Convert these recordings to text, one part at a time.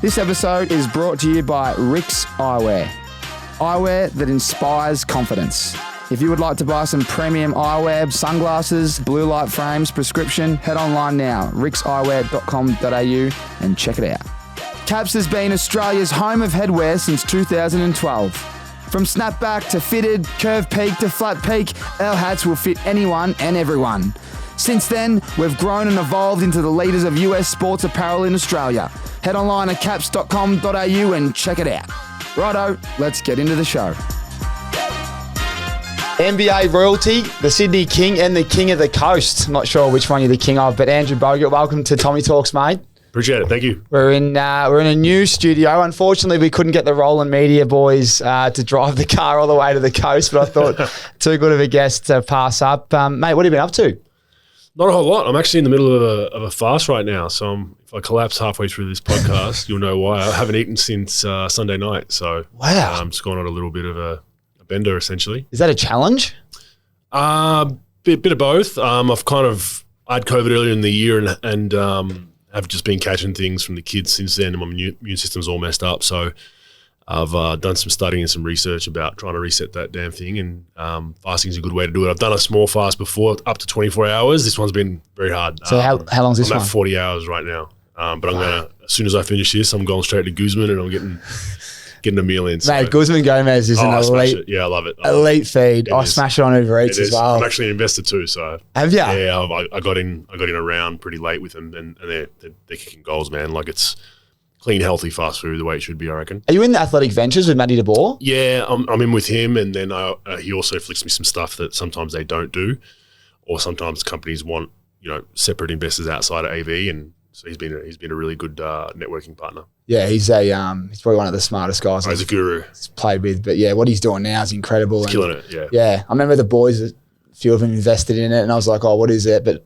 This episode is brought to you by RIXX Eyewear. Eyewear that inspires confidence. If you would like to buy some premium eyewear, sunglasses, blue light frames, prescription, head online now, rixeyewear.com.au and check it out. CAPZ has been Australia's home of headwear since 2012. From snapback to fitted, curve peak to flat peak, our hats will fit anyone and everyone. Since then, we've grown and evolved into the leaders of US sports apparel in Australia. Head online at capz.com.au and check it out. Righto, let's get into the show. NBA royalty, the Sydney King and the King of the Coast. I'm not sure which one you're the king of, but Andrew Bogut, welcome to Tommy Talks, mate. Appreciate it. Thank you. We're in a new studio. Unfortunately, we couldn't get the Roland Media boys to drive the car all the way to the coast, but I thought too good of a guest to pass up. Mate, what have you been up to? Not a whole lot. I'm actually in the middle of a fast right now, so if I collapse halfway through this podcast, you'll know why. I haven't eaten since Sunday night, so wow, I'm just going on a little bit of a bender, essentially. Is that a challenge? Bit of both. I had COVID earlier in the year and have just been catching things from the kids since then, and my immune system's all messed up. So I've done some studying and some research about trying to reset that damn thing, and fasting is a good way to do it. I've done a small fast before, up to 24 hours. This one's been very hard. So how long is this one? I'm at 40 hours right now. But I'm gonna, as soon as I finish this, I'm going straight to Guzman and I'm getting a meal in. So. Mate, Guzman Gomez is an elite. Yeah, I love it. Elite feed. I smash it on Uber Eats as well. I'm actually an investor too, so. Have you? Yeah, I got in a round pretty late with them, and they're kicking goals, man. Like, it's clean, healthy fast food the way it should be, I reckon. Are you in the Athletic Ventures with Matty DeBoer? Yeah, I'm in with him, and then he also flicks me some stuff that sometimes they don't do, or sometimes companies want separate investors outside of AV, and so he's been a really good networking partner. Yeah, he's probably one of the smartest guys. He's a guru. He's played with, but yeah, what he's doing now is incredible. He's killing it. Yeah. Yeah, I remember the boys, a few of them invested in it, and I was like, oh, what is it? But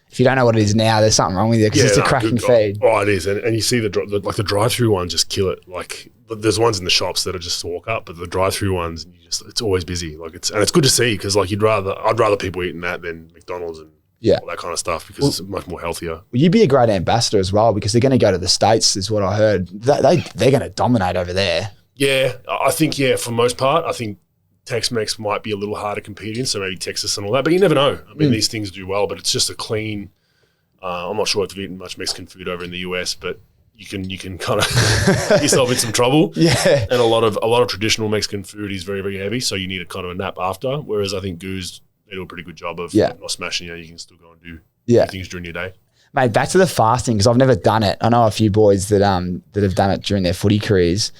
if you don't know what it is now, there's something wrong with you because it's a cracking feed. Oh, it is, and you see the drive-through ones just kill it. Like, there's ones in the shops that are just to walk up, but the drive-through ones, it's always busy. Like, it's good to see because I'd rather people eating that than McDonald's and all that kind of stuff because it's much more healthier. Well, you'd be a great ambassador as well because they're going to go to the States, is what I heard. They're going to dominate over there. Yeah, I think, for most part, I think Tex-Mex might be a little harder competing, so maybe Texas and all that, but you never know. I mean, these things do well, but it's just a clean, I'm not sure if you've eaten much Mexican food over in the US, but you can kind of get yourself in some trouble. Yeah. And a lot of traditional Mexican food is very, very heavy, so you need a kind of a nap after, whereas I think Goose, they do a pretty good job of not smashing you. You can still go and do things during your day. Mate, back to the fasting, because I've never done it. I know a few boys that have done it during their footy careers.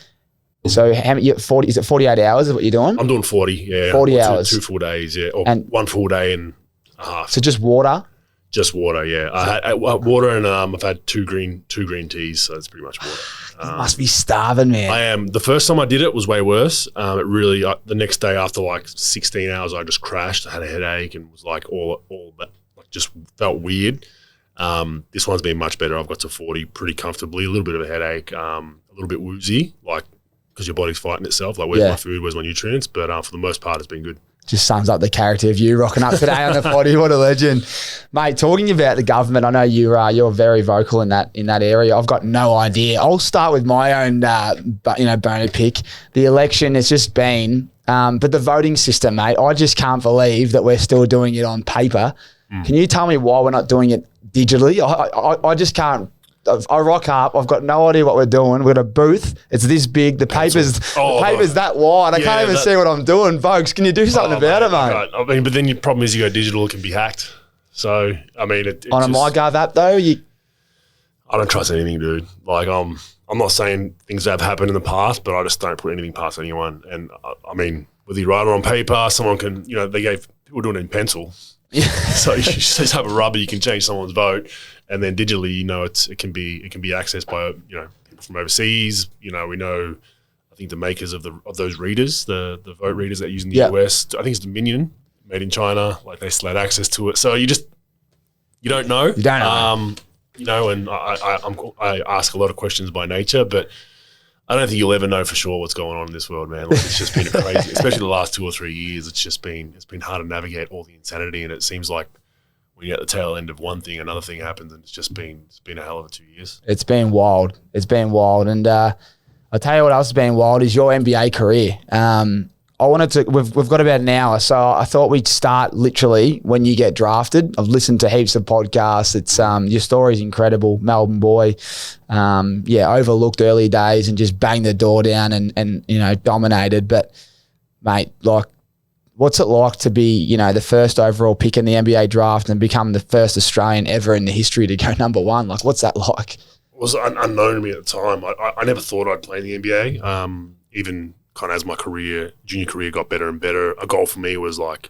So how many, 40, is it 48 hours is what you're doing? I'm doing 40, yeah. 40 hours. Two full days, yeah. Or one full day and a half. So just water? Just water, yeah. I had water and I've had two green teas, so it's pretty much water. You must be starving, man. I am. The first time I did it was way worse. It really, the next day after like 16 hours, I just crashed. I had a headache and was like all that, like just felt weird. This one's been much better. I've got to 40 pretty comfortably. A little bit of a headache, a little bit woozy, like because your body's fighting itself. Like, where's my food? Where's my nutrients? But for the most part, it's been good. Just sums up the character of you rocking up today on the potty. What a legend. Mate, talking about the government, I know you're very vocal in that area. I've got no idea. I'll start with my own boner pick. The election has just been, but the voting system, mate, I just can't believe that we're still doing it on paper. Can you tell me why we're not doing it digitally? I just can't. I rock up. I've got no idea what we're doing. We've got a booth. It's this big. The paper's that wide. I can't even see what I'm doing. Folks, can you do something about it, mate? I mean, but then your problem is you go digital, it can be hacked. So, I mean, on a MyGov app though, I don't trust anything, dude. Like, I'm not saying things that have happened in the past, but I just don't put anything past anyone. And I mean, whether you write it on paper, someone can, they gave people doing it in pencil. Yeah. So you just have a rubber, you can change someone's vote, and then digitally, it can be accessed by people from overseas. We know, I think the makers of those readers, the vote readers that use in the US, I think it's Dominion, made in China. Like, they still had access to it. So you don't know. You don't know. And I ask a lot of questions by nature, but I don't think you'll ever know for sure what's going on in this world, man. Like, it's just been crazy, especially the last 2 or 3 years. It's been hard to navigate all the insanity, and it seems like when you're at the tail end of one thing, another thing happens, and it's been a hell of a 2 years. It's been wild. And I'll tell you what else has been wild is your NBA career. I wanted to. We've got about an hour, so I thought we'd start literally when you get drafted. I've listened to heaps of podcasts. It's your story's incredible, Melbourne boy. Overlooked early days and just banged the door down and dominated. But mate, like, what's it like to be the first overall pick in the NBA draft and become the first Australian ever in the history to go number one? Like, what's that like? It was unknown to me at the time. I never thought I'd play in the NBA. Even kind of as my junior career got better and better, a goal for me was like,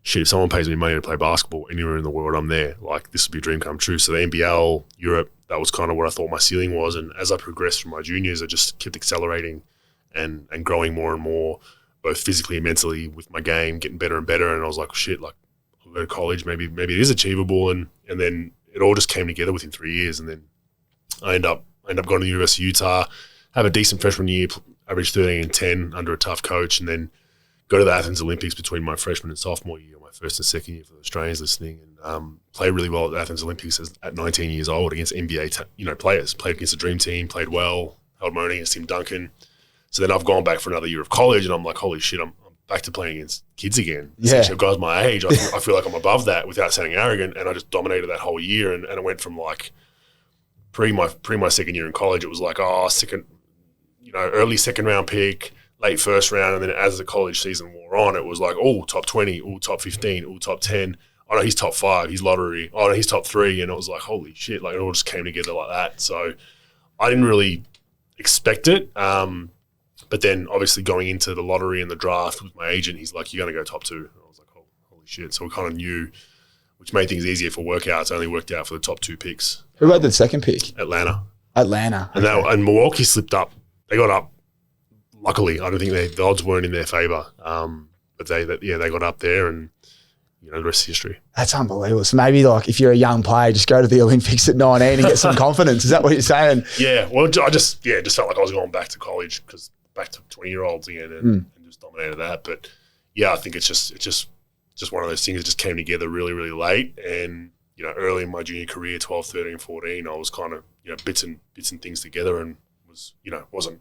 shit, if someone pays me money to play basketball anywhere in the world, I'm there. Like, this would be a dream come true. So the NBL, Europe, that was kind of what I thought my ceiling was. And as I progressed through my juniors, I just kept accelerating and growing more and more, both physically and mentally with my game, getting better and better. And I was like, shit, like, I'll go to college, maybe it is achievable. And then it all just came together within 3 years. And then I end up going to the University of Utah, have a decent freshman year, average 13 and 10 under a tough coach, and then go to the Athens Olympics between my freshman and sophomore year, my first and second year for the Australians listening, and play really well at the Athens Olympics at 19 years old against NBA players. Played against the dream team, played well, held my own against Tim Duncan. So then I've gone back for another year of college, and I'm like, holy shit, I'm back to playing against kids again. Yeah. Essentially, guys my age. I feel like I'm above that without sounding arrogant, and I just dominated that whole year, and it went from like pre my second year in college, it was like, early second round pick, late first round, and then as the college season wore on, it was like, top 20, top 15, top 10. Oh no, he's top 5, he's lottery. Oh no, he's top 3, and it was like, holy shit, like it all just came together like that. So I didn't really expect it, but then obviously going into the lottery and the draft with my agent, he's like, you're going to go top 2. And I was like, holy shit. So we kind of knew, which made things easier for workouts. I only worked out for the top 2 picks. Who had the second pick? Atlanta. And Milwaukee slipped up. They got up. Luckily, I don't think the odds weren't in their favour, but they got up there, and the rest is history. That's unbelievable. So maybe like if you're a young player, just go to the Olympics at 19 and get some confidence. Is that what you're saying? Yeah. Well, I just felt like I was going back to college, because back to 20-year-olds again, and just dominated that. But yeah, I think it's just one of those things that just came together really, really late, and early in my junior career, 12, 13, 14, I was kind of bits and things together, and wasn't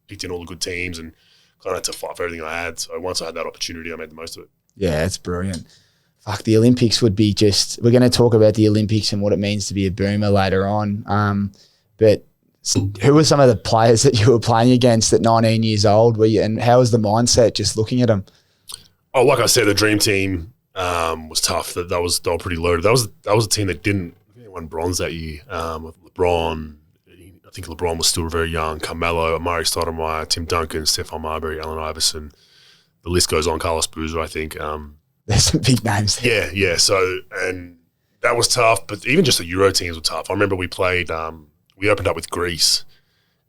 picked in all the good teams, and kind of had to fight for everything I had. So once I had that opportunity, I made the most of it. Yeah, it's brilliant. Fuck, the Olympics would be we're going to talk about the Olympics and what it means to be a boomer later on. But who were some of the players that you were playing against at 19 years old? And how was the mindset just looking at them? Oh, like I said, the dream team was tough. They were pretty loaded. That was a team that won bronze that year. With LeBron. I think LeBron was still very young. Carmelo, Amari Stoudemire, Tim Duncan, Stephon Marbury, Allen Iverson. The list goes on. Carlos Boozer, I think. There's some big names there. Yeah. So, and that was tough. But even just the Euro teams were tough. I remember we played. We opened up with Greece,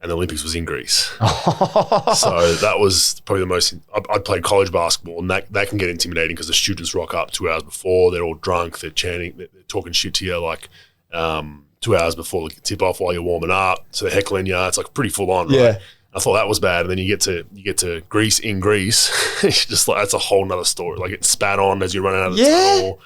and the Olympics was in Greece. So that was probably the most. I'd played college basketball, and that can get intimidating because the students rock up 2 hours before. They're all drunk. They're chanting. They're talking shit to you like. 2 hours before the tip off while you're warming up, so they're heckling you. It's like pretty full on, right? Yeah. I thought that was bad, and then you get to Greece in Greece. It's just like that's a whole nother story. Like it's spat on as you're running out of the tunnel,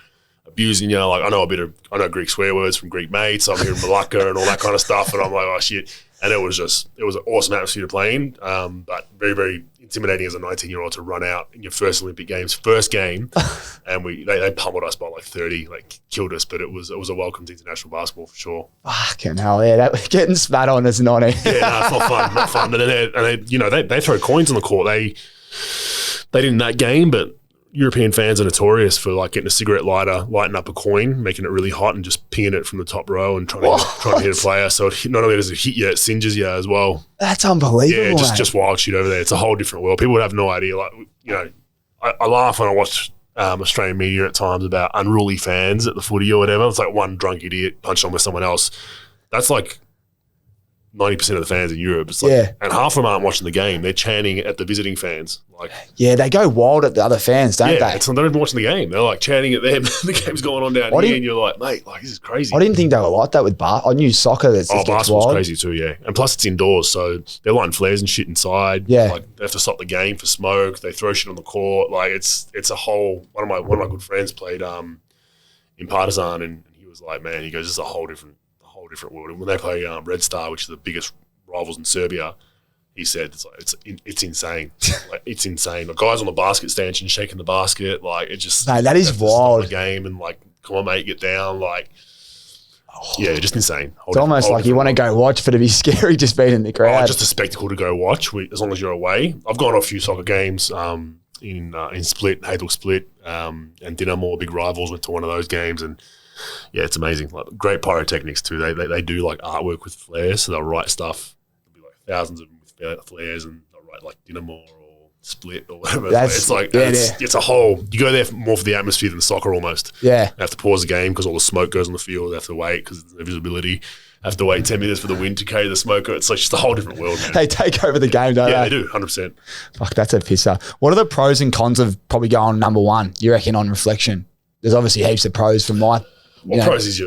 abusing you. Like I know Greek swear words from Greek mates. I'm hearing Malaka and all that kind of stuff, and I'm like, oh shit. And it was an awesome atmosphere to play in, but very, very intimidating as a 19-year-old to run out in your first Olympic Games, first game, and they pummeled us by like 30, like killed us. But it was a welcome to international basketball for sure. Fucking hell, yeah, that was getting spat on as 19. Yeah, it's not fun. But they throw coins on the court. They didn't in that game, but European fans are notorious for like getting a cigarette lighter, lighting up a coin, making it really hot, and just pinging it from the top row and trying to hit a player. So not only does it hit you, it singes you as well. That's unbelievable. Yeah, just wild shit over there. It's a whole different world. People would have no idea. Like I laugh when I watch Australian media at times about unruly fans at the footy or whatever. It's like one drunk idiot punched on with someone else. That's like 90% of the fans in Europe. It's like, and half of them aren't watching the game. They're chanting at the visiting fans. Like, yeah, they go wild at the other fans, don't they? They're not even watching the game. They're like chanting at them. The game's going on down here, and you're like, mate, like this is crazy. I didn't think they were like that with I knew soccer. Basketball's crazy too, yeah. And plus it's indoors, so they're lighting flares and shit inside. Yeah, like they have to stop the game for smoke. They throw shit on the court. Like it's a whole. One of my good friends played in Partizan, and he was like, man, he goes, this is a whole different world. And when they play Red Star, which is the biggest rivals in Serbia, he said it's insane. Like, it's insane. Like, guys on the basket stanchion shaking the basket, like it just that is wild. The game and like, come on mate, get down, like. Yeah, just insane. It's almost like you want to go watch, but it'd be scary just being in the crowd. Just a spectacle to go watch, as long as you're away. I've gone to a few soccer games in Split, Hazel Split, and Dinamo, big rivals. Went to one of those games, and yeah, it's amazing. Like, great pyrotechnics too. They do like artwork with flares, so they'll write stuff. There'll be like thousands of them with flares, and they'll write like Dinamo or Split or whatever. It's like it's a whole. You go there more for the atmosphere than soccer almost. Yeah, you have to pause the game because all the smoke goes on the field. They have to wait because there's no visibility. Have to wait 10 minutes for the wind to carry the smoke. It's like just a whole different world, man. They take over the game, don't they? Yeah, they do, 100%. Fuck, that's a pisser. What are the pros and cons of probably going number one, you reckon, on reflection? There's obviously heaps of pros from my... Pros is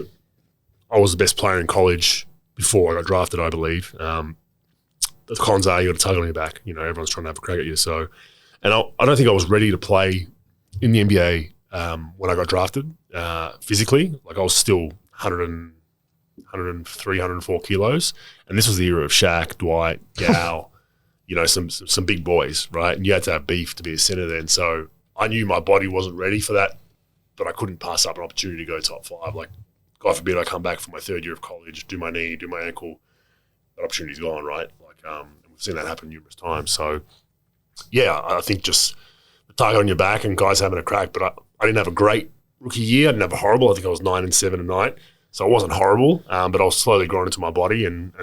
I was the best player in college before I got drafted, I believe. The cons are you got a tug on your back. You know, everyone's trying to have a crack at you. So, and I don't think I was ready to play in the NBA when I got drafted physically. Like, I was still 103, 104 kilos. And this was the era of Shaq, Dwight, Gal, you know, some big boys, right? And you had to have beef to be a center then. So I knew my body wasn't ready for that, but I couldn't pass up an opportunity to go top 5. Like, God forbid I come back for my 3rd year of college, do my knee, do my ankle, that opportunity's gone, right? Like, we've seen that happen numerous times. So, yeah, I think just the target on your back and guys having a crack. But I didn't have a great rookie year. I didn't have a horrible. I think I was 9-7 and 9. So I wasn't horrible, but I was slowly growing into my body and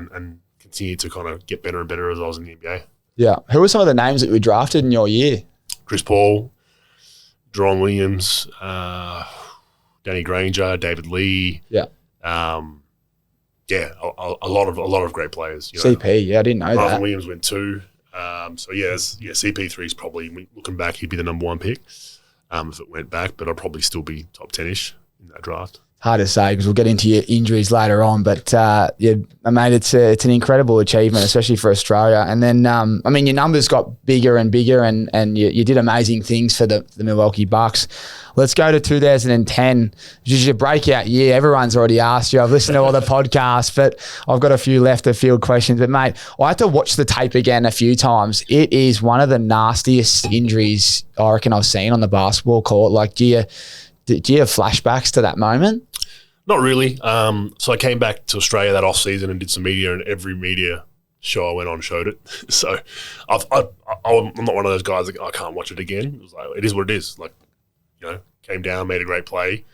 continued to kind of get better and better as I was in the NBA. Yeah. Who were some of the names that we drafted in your year? Chris Paul, Jerome Williams, Danny Granger, David Lee. Yeah. Yeah, a lot of great players. You know. CP, yeah, I didn't know Marvin that. Williams went 2. So CP3 is probably, looking back, he'd be the number 1 pick if it went back, but I'd probably still be top 10-ish in that draft. Hard to say because we'll get into your injuries later on, but yeah, mate, it's an incredible achievement, especially for Australia. And then, I mean, your numbers got bigger and bigger, and you did amazing things for the Milwaukee Bucks. Let's go to 2010, which is your breakout year. Everyone's already asked you. I've listened to all the podcasts, but I've got a few left of field questions. But, mate, I had to watch the tape again a few times. It is one of the nastiest injuries I reckon I've seen on the basketball court. Like, do you have flashbacks to that moment? Not really. So I came back to Australia that off season and did some media, and every media show I went on showed it. So I'm not one of those guys that I can't watch it again. It was like, it is what it is. Like, you know, came down, made a great play.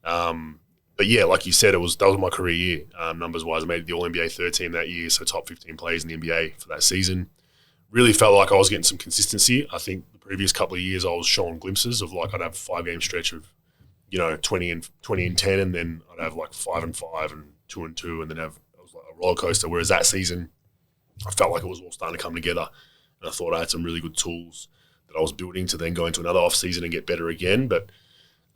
But yeah, like you said, that was my career year, numbers wise. I made the All NBA third team that year, so top 15 players in the NBA for that season. Really felt like I was getting some consistency. I think the previous couple of years I was showing glimpses of, like, I'd have a 5-game stretch of, you know, 20 and 10, and then I'd have like 5 and 5 and 2 and 2, and then it was like a roller coaster. Whereas that season, I felt like it was all starting to come together, and I thought I had some really good tools that I was building to then go into another off season and get better again. But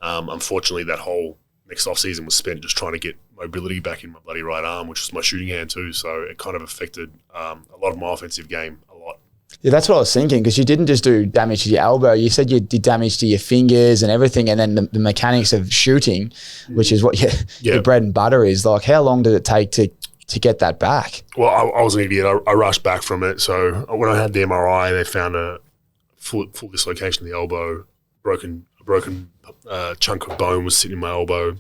unfortunately, that whole next off season was spent just trying to get mobility back in my bloody right arm, which was my shooting hand too. So it kind of affected a lot of my offensive game a lot. Yeah, that's what I was thinking, because you didn't just do damage to your elbow. You said you did damage to your fingers and everything, and then the mechanics of shooting, which is what your bread and butter is. Like, how long did it take to get that back? Well, I was an idiot. I rushed back from it. So when I had the MRI, they found a full dislocation of the elbow, a broken chunk of bone was sitting in my elbow,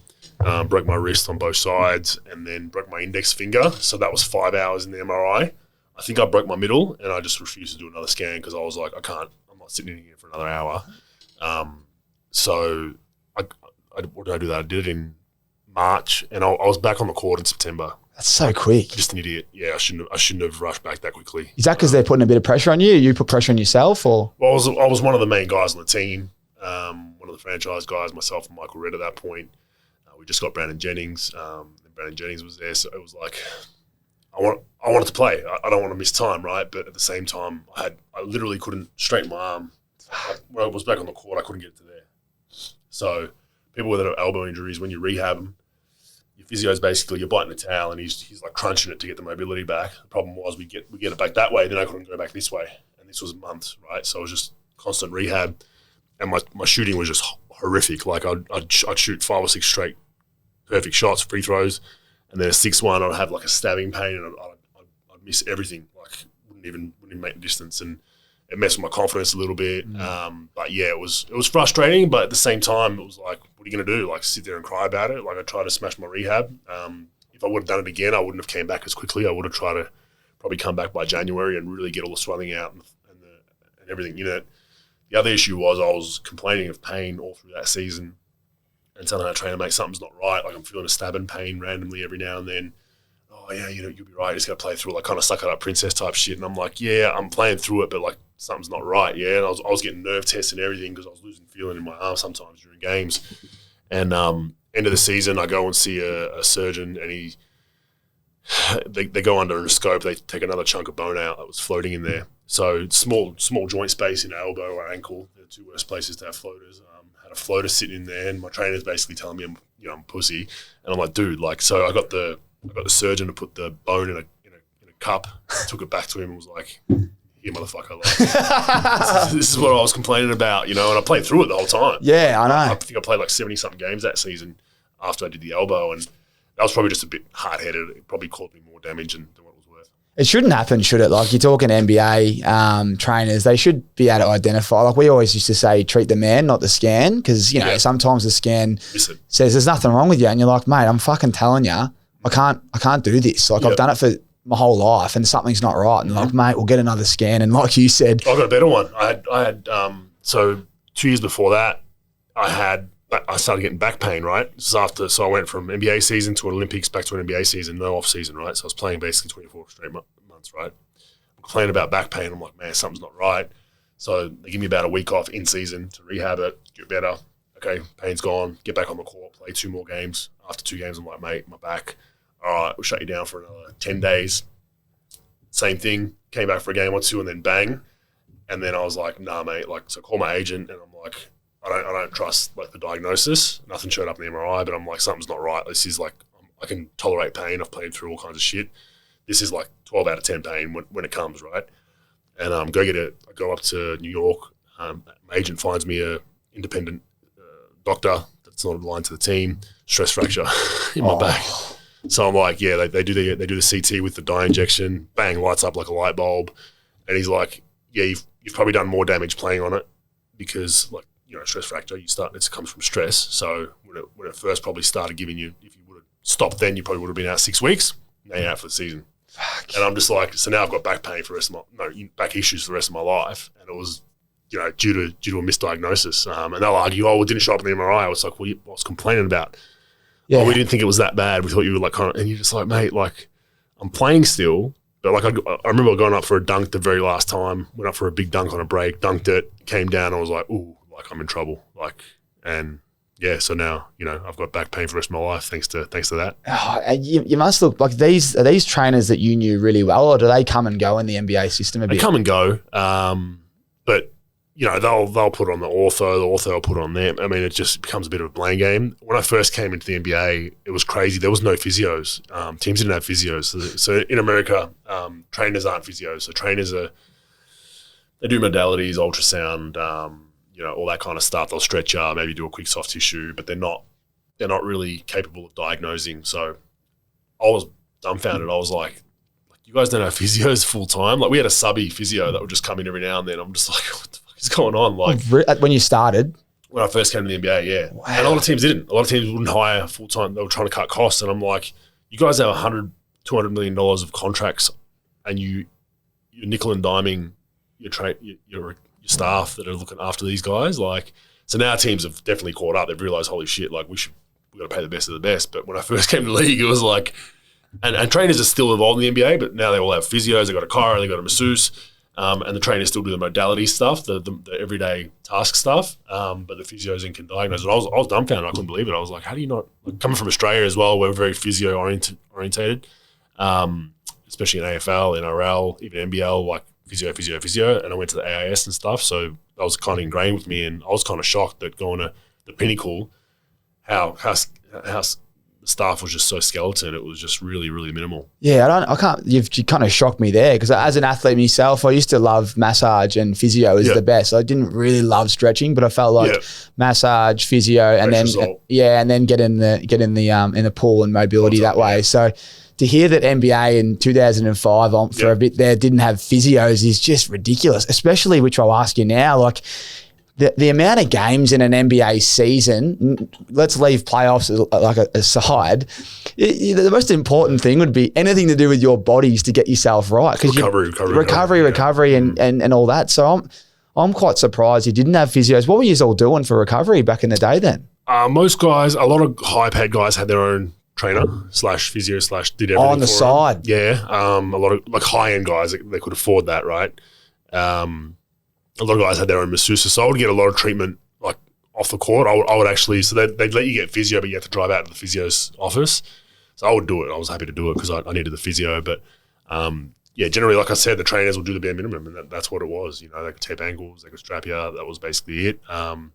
broke my wrist on both sides, and then broke my index finger. So that was 5 hours in the MRI. I think I broke my middle, and I just refused to do another scan because I was like, I'm not sitting in here for another hour. So what did I do that? I did it in March, and I was back on the court in September. That's so quick. Just an idiot. Yeah, I shouldn't have rushed back that quickly. Is that because they're putting a bit of pressure on you? You put pressure on yourself, or? Well, I was one of the main guys on the team, one of the franchise guys, myself and Michael Redd at that point. We just got Brandon Jennings, and Brandon Jennings was there, so it was like, I wanted to play. I don't want to miss time, right? But at the same time, I literally couldn't straighten my arm. When I was back on the court, I couldn't get to there. So people with elbow injuries, when you rehab them, your physio's basically, you're biting the towel, and he's like crunching it to get the mobility back. The problem was we get it back that way, then I couldn't go back this way, and this was months, right? So it was just constant rehab, and my shooting was just horrific. Like I'd shoot 5 or 6 straight perfect shots, free throws, and then a 6-1, I'd have like a stabbing pain, and I'd miss everything. Like wouldn't even make the distance, and it messed with my confidence a little bit. But yeah, it was frustrating, but at the same time, it was like, what are you going to do? Like sit there and cry about it? Like I tried to smash my rehab. If I would have done it again, I wouldn't have came back as quickly. I would have tried to probably come back by January and really get all the swelling out and everything. You know, the other issue was I was complaining of pain all through that season and telling our trainer, mate, something's not right. Like I'm feeling a stabbing pain randomly every now and then. Oh yeah, you know, you'll be right. You just got to play through it, like kind of suck it up princess type shit. And I'm like, yeah, I'm playing through it, but like something's not right. Yeah, and I was getting nerve tests and everything because I was losing feeling in my arm sometimes during games. And end of the season, I go and see a surgeon, and they go under a scope. They take another chunk of bone out that was floating in there. So small joint space in elbow or ankle. They're the two worst places to have floaters. Had a floater sitting in there, and my trainer's basically telling me I'm a pussy. And I'm like, dude, like, so I got the surgeon to put the bone in a cup, took it back to him and was like, here, motherfucker, like, this is what I was complaining about, you know, and I played through it the whole time. Yeah, I know. I think I played like 70-something games that season after I did the elbow, and that was probably just a bit hard-headed. It probably caused me more damage than what it was worth. It shouldn't happen, should it? Like, you're talking NBA trainers, they should be able to identify. Like, we always used to say, treat the man, not the scan, because, you know, sometimes the scan says there's nothing wrong with you, and you're like, mate, I'm fucking telling you, I can't do this. Like, I've done it for my whole life, and something's not right. And like, mate, we'll get another scan. And like you said, I got a better one. I had so 2 years before that, I started getting back pain, right? This is after, so I went from NBA season to an Olympics back to an NBA season, no off season, right? So I was playing basically 24 straight months, right? I'm complaining about back pain. I'm like, man, something's not right. So they give me about a week off in season to rehab it, get better. Okay, pain's gone, get back on the court, play 2 more games. After 2 games, I'm like, mate, my back. All right, we'll shut you down for another 10 days. Same thing, came back for a game or 2 and then bang. And then I was like, nah, mate. Like, so I call my agent and I'm like, I don't trust like the diagnosis. Nothing showed up in the MRI, but I'm like, something's not right. This is like, I can tolerate pain. I've played through all kinds of shit. This is like 12 out of 10 pain when it comes, right? And I go up to New York. My agent finds me a independent doctor that's not aligned to the team, stress fracture in my back. So I'm like, yeah, they do the CT with the dye injection, bang, lights up like a light bulb. And he's like, yeah, you've probably done more damage playing on it because, like, you know, stress fracture, it comes from stress. So when it first probably started giving you, if you would have stopped then, you probably would have been out 6 weeks. Now you're out for the season. Fuck. And I'm just like, so now I've got back pain for the rest of back issues for the rest of my life. And it was, you know, due to a misdiagnosis. And they'll argue, oh, it didn't show up in the MRI. I was like, well, I was complaining about. Yeah. Oh, we didn't think it was that bad. We thought you were like kind of, and you're just like, mate, like, I'm playing still, but like I remember going up for a dunk the very last time, went up for a big dunk on a break, dunked it, came down, I was like, ooh, like I'm in trouble, like, and yeah, so now, you know, I've got back pain for the rest of my life thanks to that. Oh, you must look like are these trainers that you knew really well, or do they come and go in the NBA system a bit? They come and go, but you know, they'll put on the ortho will put on them. I mean, it just becomes a bit of a blame game. When I first came into the NBA, it was crazy. There was no physios. Teams didn't have physios. So in America, trainers aren't physios. So trainers they do modalities, ultrasound, you know, all that kind of stuff. They'll stretch you, maybe do a quick soft tissue, but they're not really capable of diagnosing. So I was dumbfounded. I was like, you guys don't have physios full time? Like, we had a subby physio that would just come in every now and then. I'm just like, what the fuck is going on? Like, when you started? When I first came to the NBA, yeah. Wow. And a lot of teams didn't. A lot of teams wouldn't hire full time. They were trying to cut costs. And I'm like, you guys have $100, $200 million of contracts, and you're nickel and diming your staff that are looking after these guys. Like, so now teams have definitely caught up. They've realized, holy shit, like we got to pay the best of the best. But when I first came to the league, it was like, and trainers are still involved in the NBA, but now they all have physios. They got a chiro, they got a masseuse, and the trainers still do the modality stuff, the everyday task stuff. But the physios can diagnose it. I was dumbfounded. I couldn't believe it. I was like, how do you not? Like, coming from Australia as well, we're very physio orientated, especially in AFL, NRL, even NBL, like physio. And I went to the AIS and stuff, so that was kind of ingrained with me. And I was kind of shocked that going to the Pinnacle, how the staff was just so skeleton. It was just really, really minimal. Yeah, you kind of shocked me there because as an athlete myself, I used to love massage and physio is the best. I didn't really love stretching, but I felt like massage, physio, and then get in the pool and mobility that way. So to hear that NBA in 2005 for a bit there didn't have physios is just ridiculous, especially which I'll ask you now, like the amount of games in an NBA season, let's leave playoffs aside. The most important thing would be anything to do with your bodies to get yourself right. Recovery and all that. So I'm quite surprised you didn't have physios. What were you all doing for recovery back in the day then? Most guys, a lot of high-paid guys had their own trainer / physio / did everything on the side. Yeah. A lot of like high-end guys, they could afford that, right? A lot of guys had their own masseuse, so I would get a lot of treatment like off the court. I would actually, so they'd let you get physio, but you have to drive out to the physio's office. So I would do it. I was happy to do it because I needed the physio. But generally, like I said, the trainers will do the bare minimum, and that's what it was. You know, they could tape ankles, they could strap you. That was basically it. And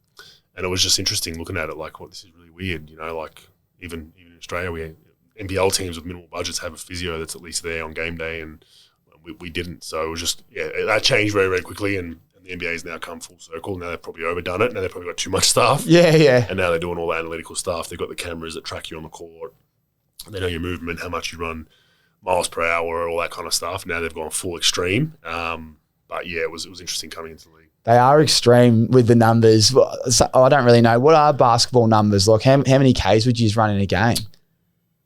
it was just interesting looking at it, like, this is really weird. You know, like even in Australia, NBL teams with minimal budgets have a physio that's at least there on game day, and we didn't. So it was just that changed very, very quickly, and the NBA's now come full circle. Now they've probably overdone it. Now they've probably got too much stuff. Yeah. And now they're doing all the analytical stuff. They've got the cameras that track you on the court. They know your movement, how much you run, miles per hour, all that kind of stuff. Now they've gone full extreme. But yeah, it was interesting coming into the league. They are extreme with the numbers. So I don't really know. What are basketball numbers? Like how many Ks would you run in a game?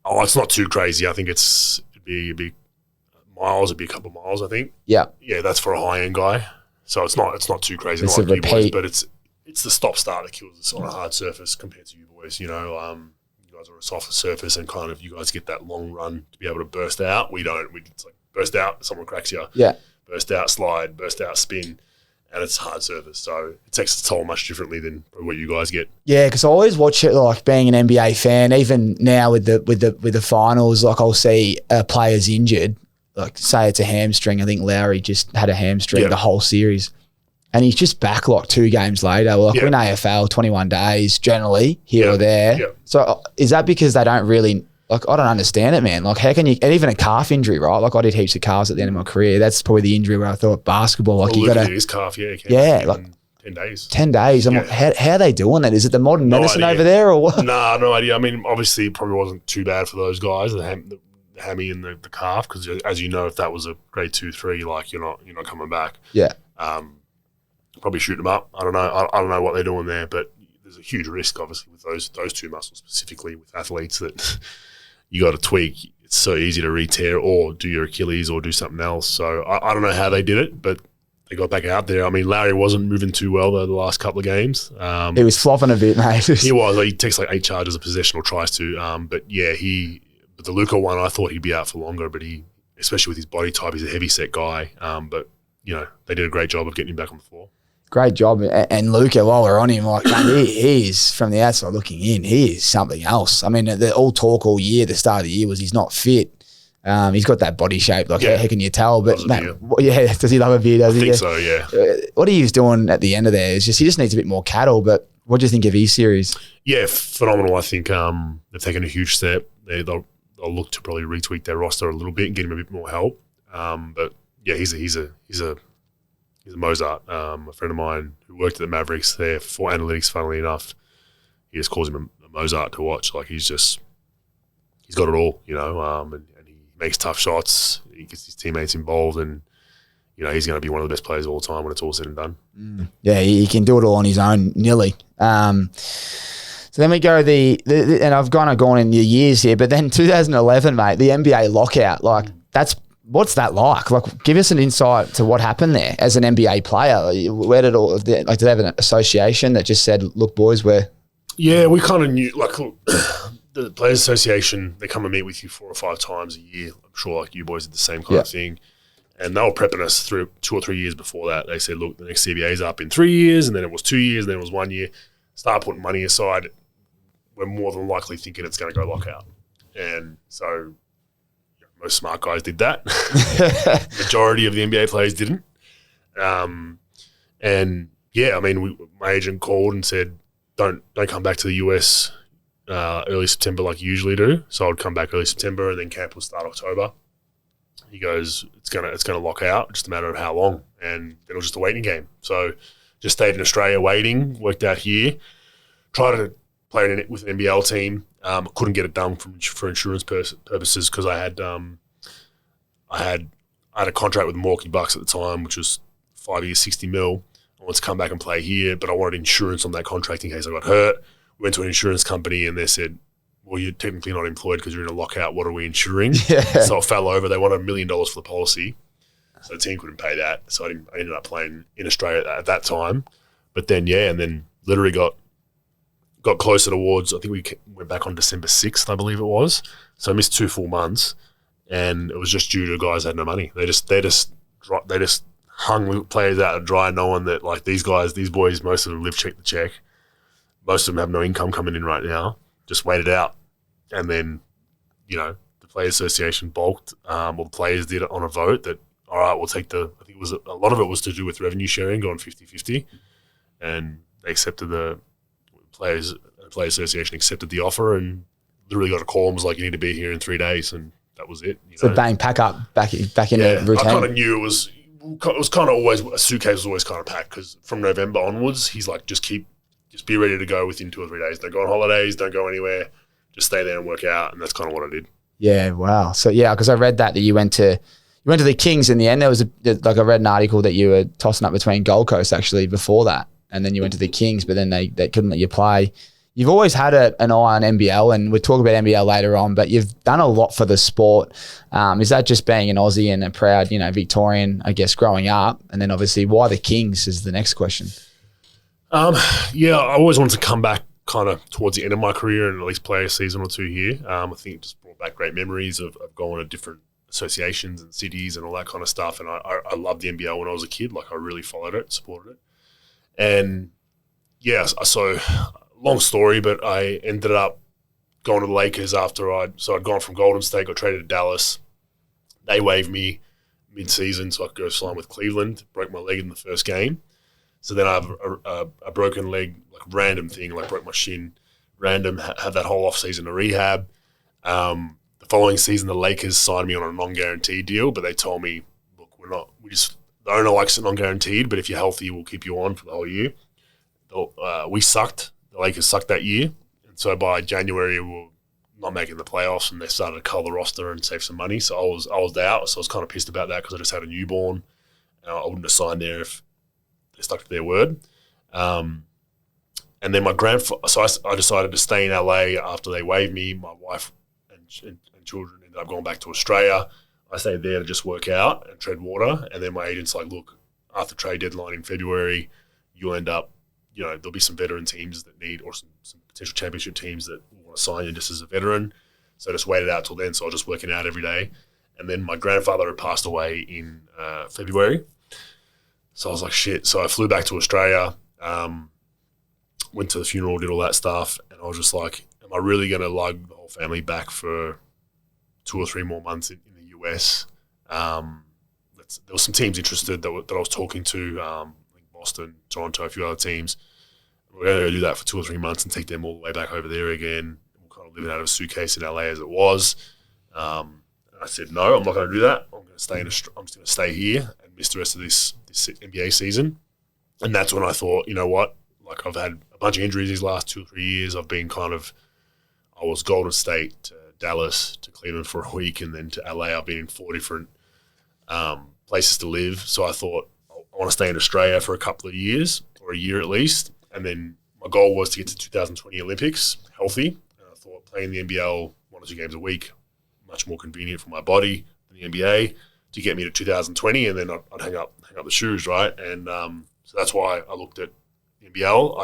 Oh, it's not too crazy. I think it'd be miles. It'd be a couple of miles, I think. Yeah. Yeah, that's for a high-end guy. So it's not too crazy like you boys, but it's the stop-start that kills us on a hard surface compared to you boys. You know, you guys are a softer surface, and kind of you guys get that long run to be able to burst out. We don't. It's like burst out, someone cracks you. Yeah. Burst out, slide, burst out, spin, and it's a hard surface. So it takes its toll much differently than what you guys get. Yeah, because I always watch it like being an NBA fan. Even now with the finals, like I'll see players injured. Like say it's a hamstring. I think Lowry just had a hamstring the whole series. And he's just back like 2 games later. Like we're in AFL, 21 days generally here or there. So is that because they don't really, like I don't understand it, man. Like how can you, and even a calf injury, right? Like I did heaps of calves at the end of my career. That's probably the injury where I thought basketball, like you got to. His calf, like 10 days. 10 days. I'm like, how are they doing that? Is it the modern medicine over there or what? Nah, no idea. I mean, obviously it probably wasn't too bad for those guys, the hammy and the calf, because as you know, if that was a grade 2, 3, like you're not coming back. Yeah. Probably shoot them up. I don't know. I don't know what they're doing there, but there's a huge risk, obviously, with those 2 muscles specifically with athletes that you got to tweak. It's so easy to re-tear or do your Achilles or do something else. So I don't know how they did it, but they got back out there. I mean, Larry wasn't moving too well though the last couple of games. He was flopping a bit, mate. He was. He takes like 8 charges a possession or tries to. But yeah, but the Luka one, I thought he'd be out for longer, but especially with his body type, he's a heavy set guy. But you know, they did a great job of getting him back on the floor. Great job. And Luka, while we're on him, like he is, from the outside looking in, he is something else. I mean, the all talk all year, the start of the year was he's not fit. He's got that body shape. Like, how can you tell? But does he love a beer? Does he? I think so, yeah. What he was doing at the end of there is he just needs a bit more cattle. But what do you think of his series? Yeah, phenomenal. I think they've taken a huge step. They'll look to probably retweak their roster a little bit and get him a bit more help. But yeah, he's a Mozart. A friend of mine who worked at the Mavericks there for analytics, funnily enough, he just calls him a Mozart to watch. Like he's got it all, you know, and he makes tough shots. He gets his teammates involved, and you know he's going to be one of the best players of all time when it's all said and done. Yeah, he can do it all on his own, nearly. So then we go and I've kind of gone in your years here, but then 2011, mate, the NBA lockout, like what's that like? Like, give us an insight to what happened there as an NBA player. Where did did they have an association that just said, look, boys, we kind of knew, like, look, the Players Association, they come and meet with you 4 or 5 times a year. I'm sure like you boys did the same kind of thing. And they were prepping us through 2 or 3 years before that. They said, look, the next CBA is up in 3 years, and then it was 2 years, and then it was 1 year. Start putting money aside. We're more than likely thinking it's going to go lockout. And so most smart guys did that. Majority of the NBA players didn't. And yeah, I mean, my agent called and said, don't come back to the US early September like you usually do. So I'd come back early September and then camp will start October. He goes, it's gonna lock out, just a matter of how long. And then it was just a waiting game. So just stayed in Australia waiting, worked out here, tried to play with an NBL team. Couldn't get it done for insurance purposes because I had a contract with the Milwaukee Bucks at the time, which was 5 years, 60 mil. I wanted to come back and play here, but I wanted insurance on that contract in case I got hurt. Went to an insurance company and they said, well, you're technically not employed because you're in a lockout. What are we insuring? Yeah. So it fell over. They wanted $1 million for the policy. So the team couldn't pay that. So I ended up playing in Australia at that time. But then, and then literally got closer towards, I think we went back on December 6th, I believe it was. So I missed 2 full months. And it was just due to guys had no money. They just hung players out to dry, knowing that like these boys, most of them live check to check. Most of them have no income coming in right now. Just waited out, and then the Players Association balked, or the players did it on a vote that all right, we'll take I think it was a lot of it was to do with revenue sharing, going 50-50, and they accepted the Players Association accepted the offer, and literally got a call and was like, you need to be here in 3 days, and that was it. So bang, pack up, back in the routine. I kind of knew it was kind of always, a suitcase was always kind of packed because from November onwards, he's like, just be ready to go within 2 or 3 days. Don't go on holidays, don't go anywhere, just stay there and work out, and that's kind of what I did. Yeah, wow. So because I read that you went to the Kings in the end. There was I read an article that you were tossing up between Gold Coast actually before that, and then you went to the Kings, but then they couldn't let you play. You've always had an eye on NBL, and we'll talk about NBL later on, but you've done a lot for the sport. Is that just being an Aussie and a proud, Victorian, I guess, growing up? And then obviously, why the Kings is the next question. I always wanted to come back kind of towards the end of my career and at least play a season or two here. I think it just brought back great memories of going to different associations and cities and all that kind of stuff. And I loved the NBL when I was a kid. Like I really followed it, supported it. And so long story, but I ended up going to the Lakers after I'd gone from Golden State, got traded to Dallas. They waived me mid-season so I could go sign with Cleveland, broke my leg in the first game. So then I have a broken leg, like random thing, like broke my shin, random, had that whole off-season to rehab. The following season, the Lakers signed me on a non-guaranteed deal, but they told me, look, the owner likes it non-guaranteed, but if you're healthy, we'll keep you on for the whole year. We sucked. The Lakers sucked that year. And so by January, we were not making the playoffs, and they started to cull the roster and save some money. So I was out. So I was kind of pissed about that because I just had a newborn. I wouldn't have signed there if they stuck to their word. And then my grandfather, so I decided to stay in LA after they waived me. My wife and children ended up going back to Australia. I stayed there to just work out and tread water. And then my agent's like, look, after trade deadline in February, you'll end up, there'll be some veteran teams that need, or some potential championship teams that want to sign you just as a veteran. So I just waited out till then. So I was just working out every day. And then my grandfather had passed away in February. So I was like, shit. So I flew back to Australia, went to the funeral, did all that stuff. And I was just like, am I really going to lug the whole family back for 2 or 3 more months in the US? There were some teams interested that I was talking to, like Boston, Toronto, a few other teams. We're going to do that for 2 or 3 months and take them all the way back over there again. We're kind of living out of a suitcase in LA as it was. I said, no, I'm not going to do that. I'm just going to stay here and miss the rest of this NBA season. And that's when I thought, you know what? Like I've had a bunch of injuries these last 2 or 3 years. I was Golden State to Dallas to Cleveland for a week and then to LA. I've been in 4 different places to live. So I thought I want to stay in Australia for a couple of years or a year at least. And then my goal was to get to 2020 Olympics healthy. And I thought playing the NBL 1 or 2 games a week, much more convenient for my body than the NBA to get me to 2020. And then I'd hang up the shoes, right? And so that's why I looked at the NBL.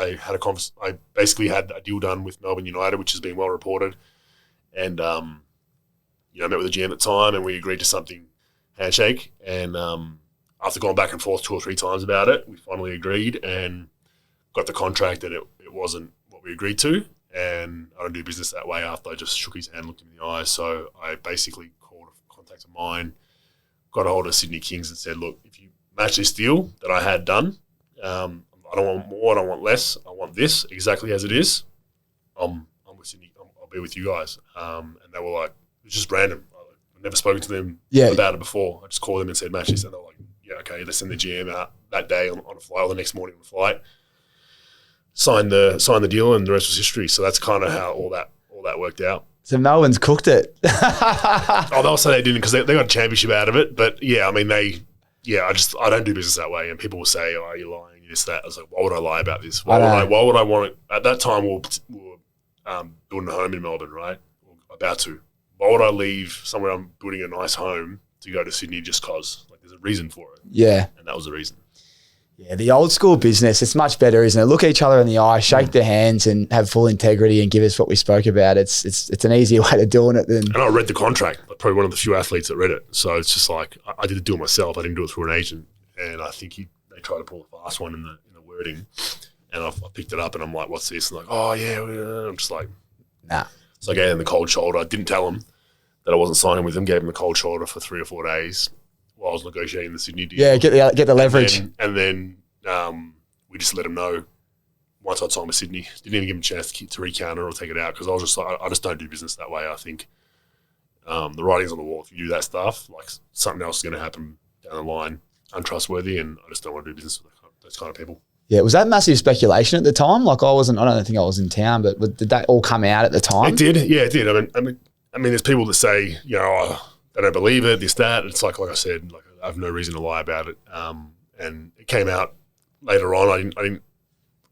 I basically had a deal done with Melbourne United, which has been well reported. And, I met with the GM at the time and we agreed to something, handshake. And after going back and forth 2 or 3 times about it, we finally agreed and got the contract, and it wasn't what we agreed to. And I don't do business that way after I just shook his hand, looked him in the eyes. So I basically called a contact of mine, got a hold of Sydney Kings and said, look, if you match this deal that I had done, I don't want more, I don't want less, I want this exactly as it is. I'm with Sydney. I'll be with you guys. And they were like, it was just random. I've never spoken to them about it before. I just called them and said match this, and they were like, yeah, okay. They send the GM out that day on a flight, or the next morning on a flight. Signed the deal, and the rest was history. So that's kind of how all that worked out. So Melbourne's cooked it. They'll say they didn't because they got a championship out of it. But yeah, I mean I don't do business that way. And people will say, "Oh, you're lying, this, that." I was like, why would I lie about this? Why would I want it? At that time, we were building a home in Melbourne, right? We're about to. Why would I leave somewhere I'm building a nice home to go to Sydney just cause? Like, there's a reason for it. Yeah. And that was the reason. Yeah, the old school business, it's much better, isn't it? Look each other in the eye, shake their hands and have full integrity and give us what we spoke about. It's an easier way to doing it than... And I read the contract. I'm probably one of the few athletes that read it. So it's just like, I did the deal myself. I didn't do it through an agent. And I think they tried to pull a fast one in the wording. And I picked it up and I'm like, what's this? And like, oh, yeah. I'm just like... Nah. So I gave them the cold shoulder. I didn't tell them that I wasn't signing with them. Gave them the cold shoulder for 3 or 4 days while I was negotiating the Sydney deal. Yeah, get the leverage. And then we just let them know once I'd signed with Sydney. Didn't even give them a chance to recount it or take it out because I was just like, I just don't do business that way. I think the writing's on the wall. If you do that stuff, like something else is going to happen down the line, untrustworthy, and I just don't want to do business with those kind of people. Yeah, was that massive speculation at the time? Like I don't think I was in town, but did that all come out at the time? It did. Yeah, it did. I mean, there's people that say, they don't believe it, this, that. It's like I said, like I have no reason to lie about it. And it came out later on. I didn't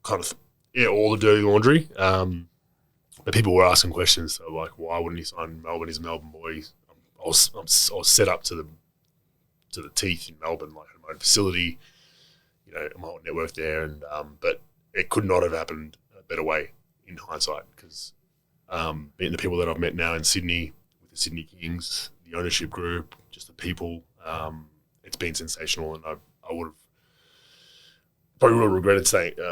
kind of air all the dirty laundry. But people were asking questions. So like, why wouldn't he sign Melbourne? He's a Melbourne boy. I was set up to the teeth in Melbourne, like in my own facility, my whole network there. And but it could not have happened a better way in hindsight because being the people that I've met now in Sydney with the Sydney Kings, the ownership group, just the people, it's been sensational, and I would have probably would have regretted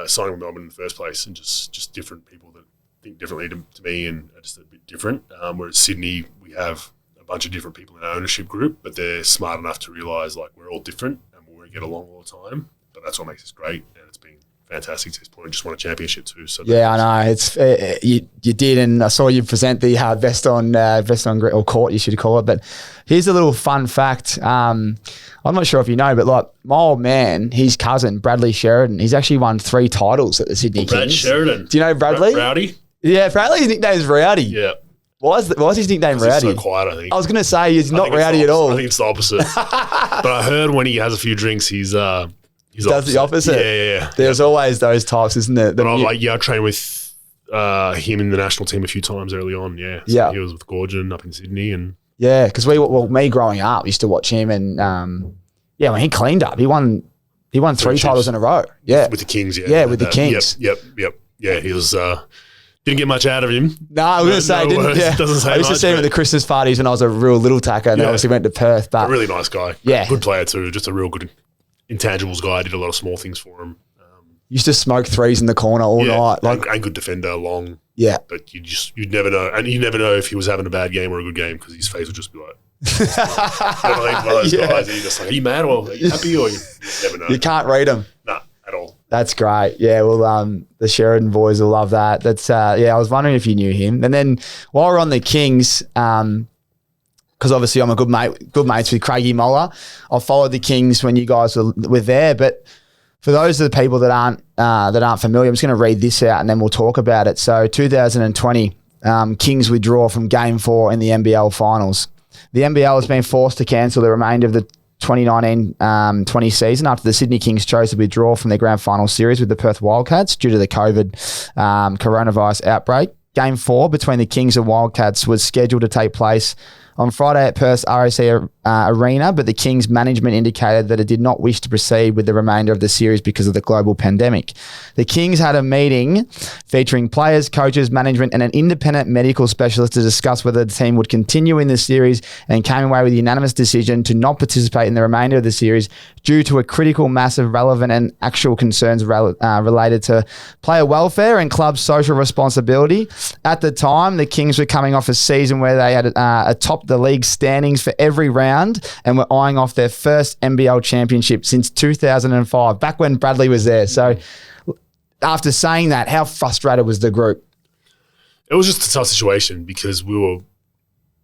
signing with Melbourne in the first place, and just different people that think differently to me and are just a bit different. Whereas Sydney, we have a bunch of different people in our ownership group, but they're smart enough to realise like we're all different and we're going to get along all the time. But that's what makes us great, and it's been fantastic to this point. Just won a championship too. So yeah, I know. It's you did, and I saw you present the vest on or court, you should call it. But here's a little fun fact. I'm not sure if you know, but like my old man, his cousin Bradley Sheridan, he's actually won 3 titles at the Sydney Brad Kings. Sheridan. Do you know Bradley? Rowdy. Yeah, Bradley's nickname's Rowdy. Yeah. Why is his nickname Rowdy? He's so quiet, I think. I was going to say he's not rowdy at all. I think it's the opposite. But I heard when he has a few drinks, he does the opposite. Yeah. There's always those types, isn't there? But I trained with him in the national team a few times early on. Yeah. So he was with Gorgon up in Sydney, and yeah, because me growing up, used to watch him, and when he cleaned up, he won 3 titles in a row. Yeah, with the Kings. Yeah, with the Kings. Yep. Yeah, he was. Didn't get much out of him. No, I was going to say, doesn't say I used to see him at the Christmas parties when I was a real little tacker, and then obviously went to Perth. But a really nice guy. Yeah. Good player too. Just a real good intangibles guy. Did a lot of small things for him. Used to smoke threes in the corner all night. And good defender, long. Yeah. But you'd never know. And you never know if he was having a bad game or a good game because his face would just be like, one of those guys, you're just like, are you mad or are you happy, or you never know. You can't read him. Nah, at all. That's great. Yeah, well, the Sheridan boys will love that. That's I was wondering if you knew him. And then while we're on the Kings, because obviously I'm a good mates with Craigie Moller. I followed the Kings when you guys were there, but for those of the people that aren't familiar, I'm just going to read this out and then we'll talk about it. So 2020, Kings withdraw from Game 4 in the NBL Finals. The NBL has been forced to cancel the remainder of the 2019-20 season after the Sydney Kings chose to withdraw from their grand final series with the Perth Wildcats due to the COVID coronavirus outbreak. Game 4 between the Kings and Wildcats was scheduled to take place on Friday at Perth's RAC Arena, but the Kings management indicated that it did not wish to proceed with the remainder of the series because of the global pandemic. The Kings had a meeting featuring players, coaches, management, and an independent medical specialist to discuss whether the team would continue in the series, and came away with a unanimous decision to not participate in the remainder of the series due to a critical mass of relevant and actual concerns related to player welfare and club social responsibility. At the time, the Kings were coming off a season where they had atop the league standings for every round and were eyeing off their first NBL championship since 2005, back when Bradley was there. So after saying that, how frustrated was the group? It was just a tough situation because we were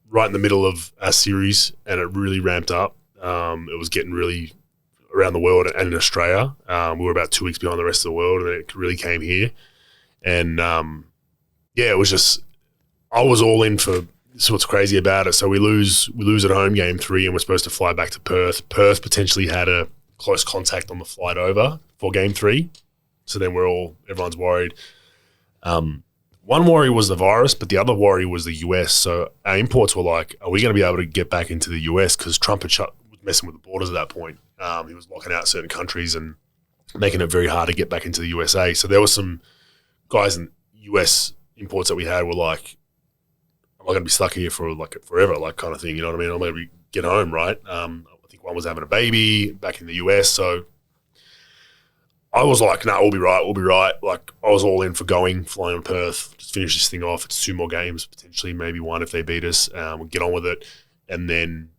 right in the middle of our series and it really ramped up. It was getting really around the world and in Australia. We were about 2 weeks behind the rest of the world and it really came here. And, it was just – I was all in for – this is what's crazy about it. So we lose at home game 3 and we're supposed to fly back to Perth. Perth potentially had a close contact on the flight over for game 3. So then everyone's worried. One worry was the virus, but the other worry was the US. So our imports were like, are we going to be able to get back into the US? Because Trump was messing with the borders at that point. He was locking out certain countries and making it very hard to get back into the USA. So there were some guys in US imports that we had were like, am I going to be stuck here for like forever, like kind of thing, you know what I mean? I'm going to get home, right? I think one was having a baby back in the US. So I was like, no, we'll be right. Like I was all in for flying on Perth, just finish this thing off. It's 2 more games, potentially maybe 1 if they beat us. We'll get on with it. And then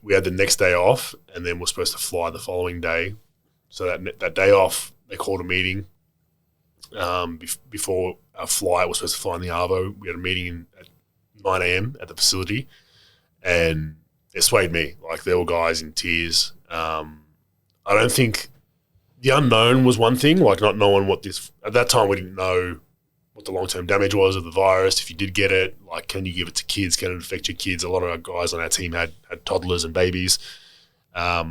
we had the next day off and then we're supposed to fly the following day. So that day off, they called a meeting before our flight. We're supposed to fly in the Arvo. We had a meeting at 9 a.m. at the facility and it swayed me. Like there were guys in tears. I don't think – the unknown was one thing, like not knowing what this – at that time we didn't know what the long-term damage was of the virus. If you did get it, like can you give it to kids? Can it affect your kids? A lot of our guys on our team had toddlers and babies. But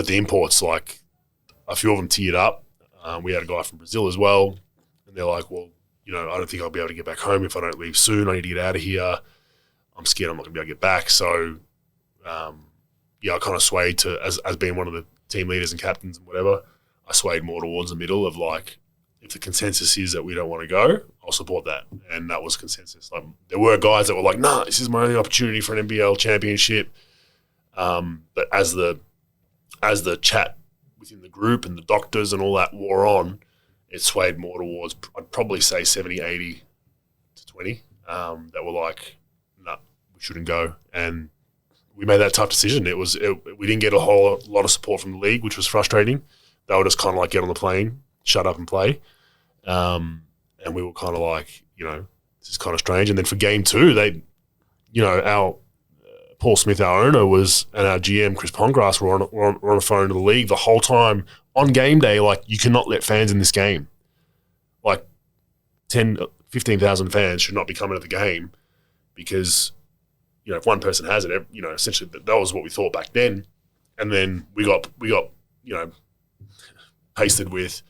the imports, like a few of them teared up. We had a guy from Brazil as well. And they're like, well, I don't think I'll be able to get back home if I don't leave soon. I need to get out of here. I'm scared I'm not going to be able to get back. So, I kind of swayed to – as being one of the team leaders and captains and whatever, I swayed more towards the middle of like, if the consensus is that we don't want to go, I'll support that. And that was consensus. Like, there were guys that were like, nah, this is my only opportunity for an NBL championship. But as the chat within the group and the doctors and all that wore on, it swayed more towards, I'd probably say 70, 80 to 20 that were like, nah, we shouldn't go. And we made that tough decision. We didn't get a whole lot of support from the league, which was frustrating. They were just kind of like, get on the plane, shut up and play. And we were kind of like, this is kind of strange. And then for game 2, our Paul Smith, our owner, and our GM, Chris Pongrass, were on the phone to the league the whole time on game day. Like, you cannot let fans in this game. Like 10, 15,000 fans should not be coming to the game because – if one person has it, essentially that was what we thought back then. And then we got pasted with,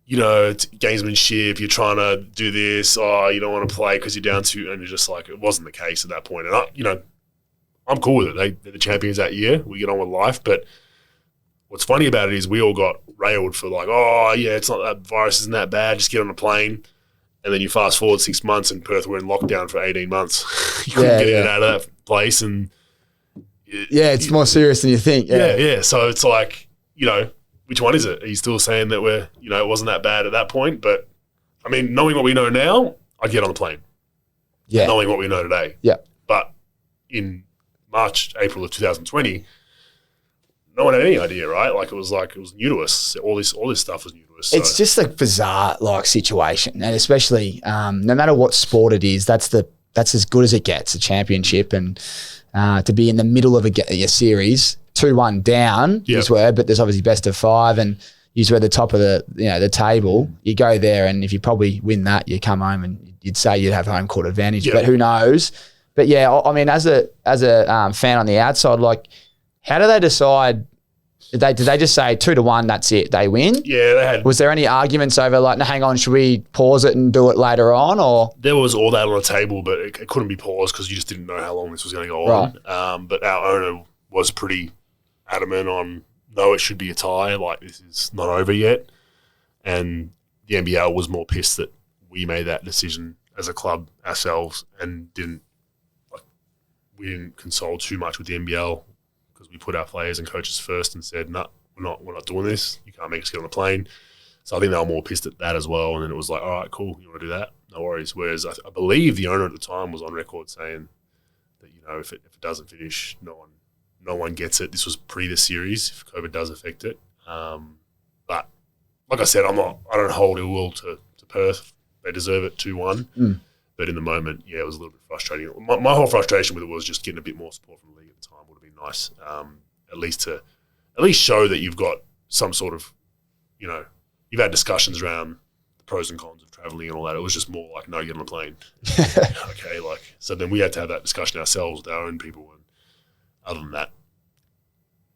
it's gamesmanship, you're trying to do this, you don't want to play because you're down 2, and you're just like, it wasn't the case at that point. And I'm cool with it. They're the champions that year. We get on with life. But what's funny about it is we all got railed for like, it's not that virus isn't that bad, just get on a plane. And then you fast forward 6 months and Perth were in lockdown for 18 months. You couldn't get out of that place. And it's more serious than you think. Yeah. So it's like, which one is it? Are you still saying that it wasn't that bad at that point? But, I mean, knowing what we know now, I'd get on the plane. Yeah. Knowing what we know today. Yeah. But in March, April of 2020, no one had any idea, right? Like it was new to us. All this stuff was new to us. So. It's just a bizarre situation, and especially no matter what sport it is, that's as good as it gets, a championship, and to be in the middle of a series, 2-1 down, but there's obviously best of 5, and you were at the top of the table. You go there, and if you probably win that, you come home and you'd say you'd have home court advantage, but who knows? But I mean, as a fan on the outside, like, how do they decide? Did they just say 2-1, that's it, they win? Yeah, they had. Was there any arguments over like, no, hang on, should we pause it and do it later on? Or there was all that on the table, but it couldn't be paused because you just didn't know how long this was going to go on. But our owner was pretty adamant on, no, it should be a tie. Like, this is not over yet. And the NBL was more pissed that we made that decision as a club ourselves and we didn't console too much with the NBL. Because we put our players and coaches first and said, no, we're not doing this. You can't make us get on a plane. So I think they were more pissed at that as well. And then it was like, all right, cool, you want to do that? No worries. Whereas I believe the owner at the time was on record saying that, if it doesn't finish, no one gets it. This was pre the series, if COVID does affect it. But like I said, I don't hold ill will to Perth. They deserve it 2-1. But in the moment, yeah, it was a little bit frustrating. My whole frustration with it was just getting a bit more support from the league at the time would have been nice, at least show that you've got some sort of, you've had discussions around the pros and cons of traveling and all that. It was just more like, no, get on a plane. Okay, so then we had to have that discussion ourselves with our own people, and other than that,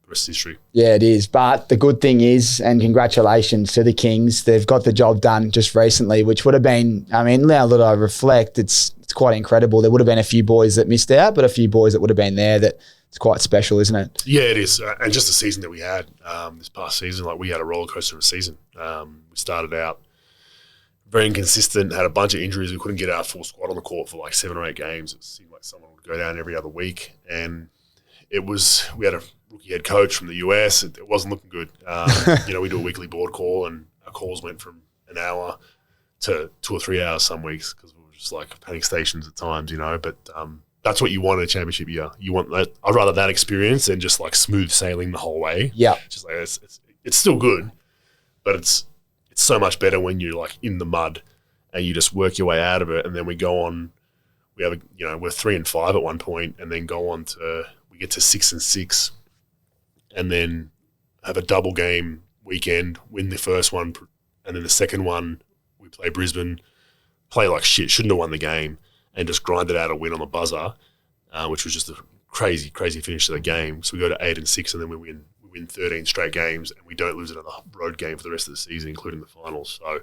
the rest is history. Yeah, it is. But the good thing is, and congratulations to the Kings, they've got the job done just recently, which would have been, now that I reflect, it's quite incredible. There would have been a few boys that missed out, but a few boys that would have been there that it's quite special, isn't it? Yeah, it is. And just the season that we had this past season, we had a roller coaster of a season. We started out very inconsistent, had a bunch of injuries. We couldn't get our full squad on the court for 7 or 8 games. It seemed like someone would go down every other week. And we had a rookie head coach from the US. It wasn't looking good. We do a weekly board call, and our calls went from an hour to 2 or 3 hours some weeks because we were just panic stations at times, But that's what you want in a championship year. You want that. I'd rather that experience than just smooth sailing the whole way. Yeah, just it's still good, but it's so much better when you're in the mud and you just work your way out of it. And then we go on. We have we're 3-5 at one point, and then go on to we get to 6-6, and then have a double game weekend, win the first one, and then the second one we play Brisbane, play like shit, shouldn't have won the game, and just grinded out a win on the buzzer, which was just a crazy, crazy finish to the game. So we go to 8-6, and then we win 13 straight games, and we don't lose another road game for the rest of the season, including the finals. So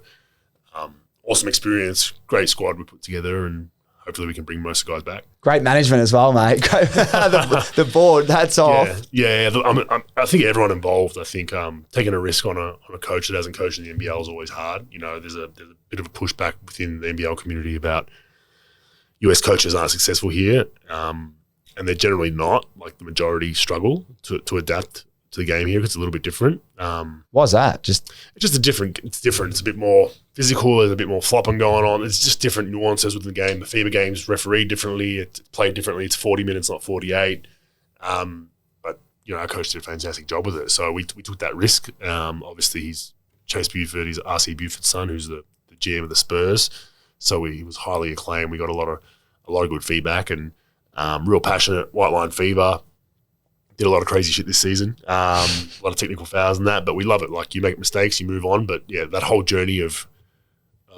awesome experience, great squad we put together, and hopefully we can bring most of the guys back. Great management as well, mate. the board, hats off. Yeah. I think everyone involved. I think taking a risk on a coach that hasn't coached in the NBL is always hard. There's a bit of a pushback within the NBL community about US coaches aren't successful here, and they're generally not. The majority struggle to adapt to the game here because it's a little bit different. Why's that? It's different. It's a bit more physical. There's a bit more flopping going on. It's just different nuances within the game. The FIBA game's refereed differently. It's played differently. It's 40 minutes, not 48. But our coach did a fantastic job with it. So we took that risk. Obviously, he's Chase Buford. He's RC Buford's son, who's the GM of the Spurs. So he was highly acclaimed. We got a lot of good feedback, and real passionate, white line fever. Did a lot of crazy shit this season, a lot of technical fouls and that, but we love it. You make mistakes, you move on. But yeah, that whole journey of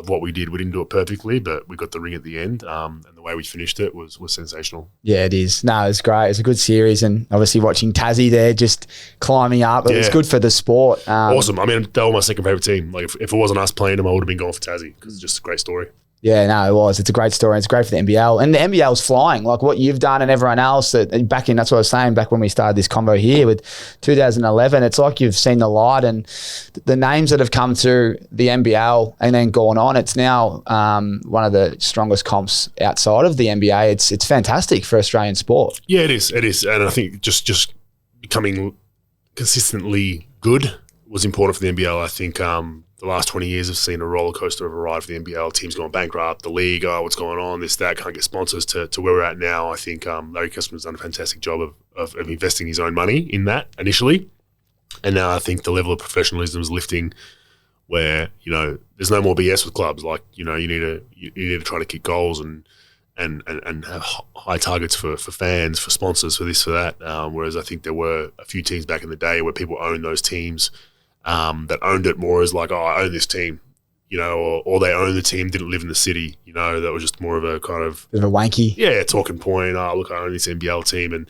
what we did, we didn't do it perfectly, but we got the ring at the end, and the way we finished it was sensational. Yeah, it is. No, it's great. It's a good series, and obviously watching Tassie there just climbing up, it was good for the sport. Awesome. They were my second favourite team. If it wasn't us playing them, I would have been going for Tassie because it's just a great story. Yeah, no, it was. It's a great story. It's great for the NBL. And the NBL's flying. What you've done and everyone else, that's what I was saying back when we started this convo here with 2011, it's like you've seen the light, and the names that have come through the NBL and then gone on, it's now one of the strongest comps outside of the NBA. It's fantastic for Australian sport. Yeah, it is. It is. And I think just becoming consistently good was important for the NBL. I think the last 20 years have seen a roller coaster of a ride for the NBL. Teams going bankrupt, the league, what's going on, this, that, can't get sponsors to where we're at now. I think Larry Customer's done a fantastic job of investing his own money in that initially. And now I think the level of professionalism is lifting where, there's no more BS with clubs. You need to try to kick goals and have high targets for fans, for sponsors, for this, for that. Whereas I think there were a few teams back in the day where people owned those teams, that owned it more as I own this team, or they own the team, didn't live in the city, that was just more of a kind of... Bit of a wanky. Yeah, talking point. Look, I own this NBL team. And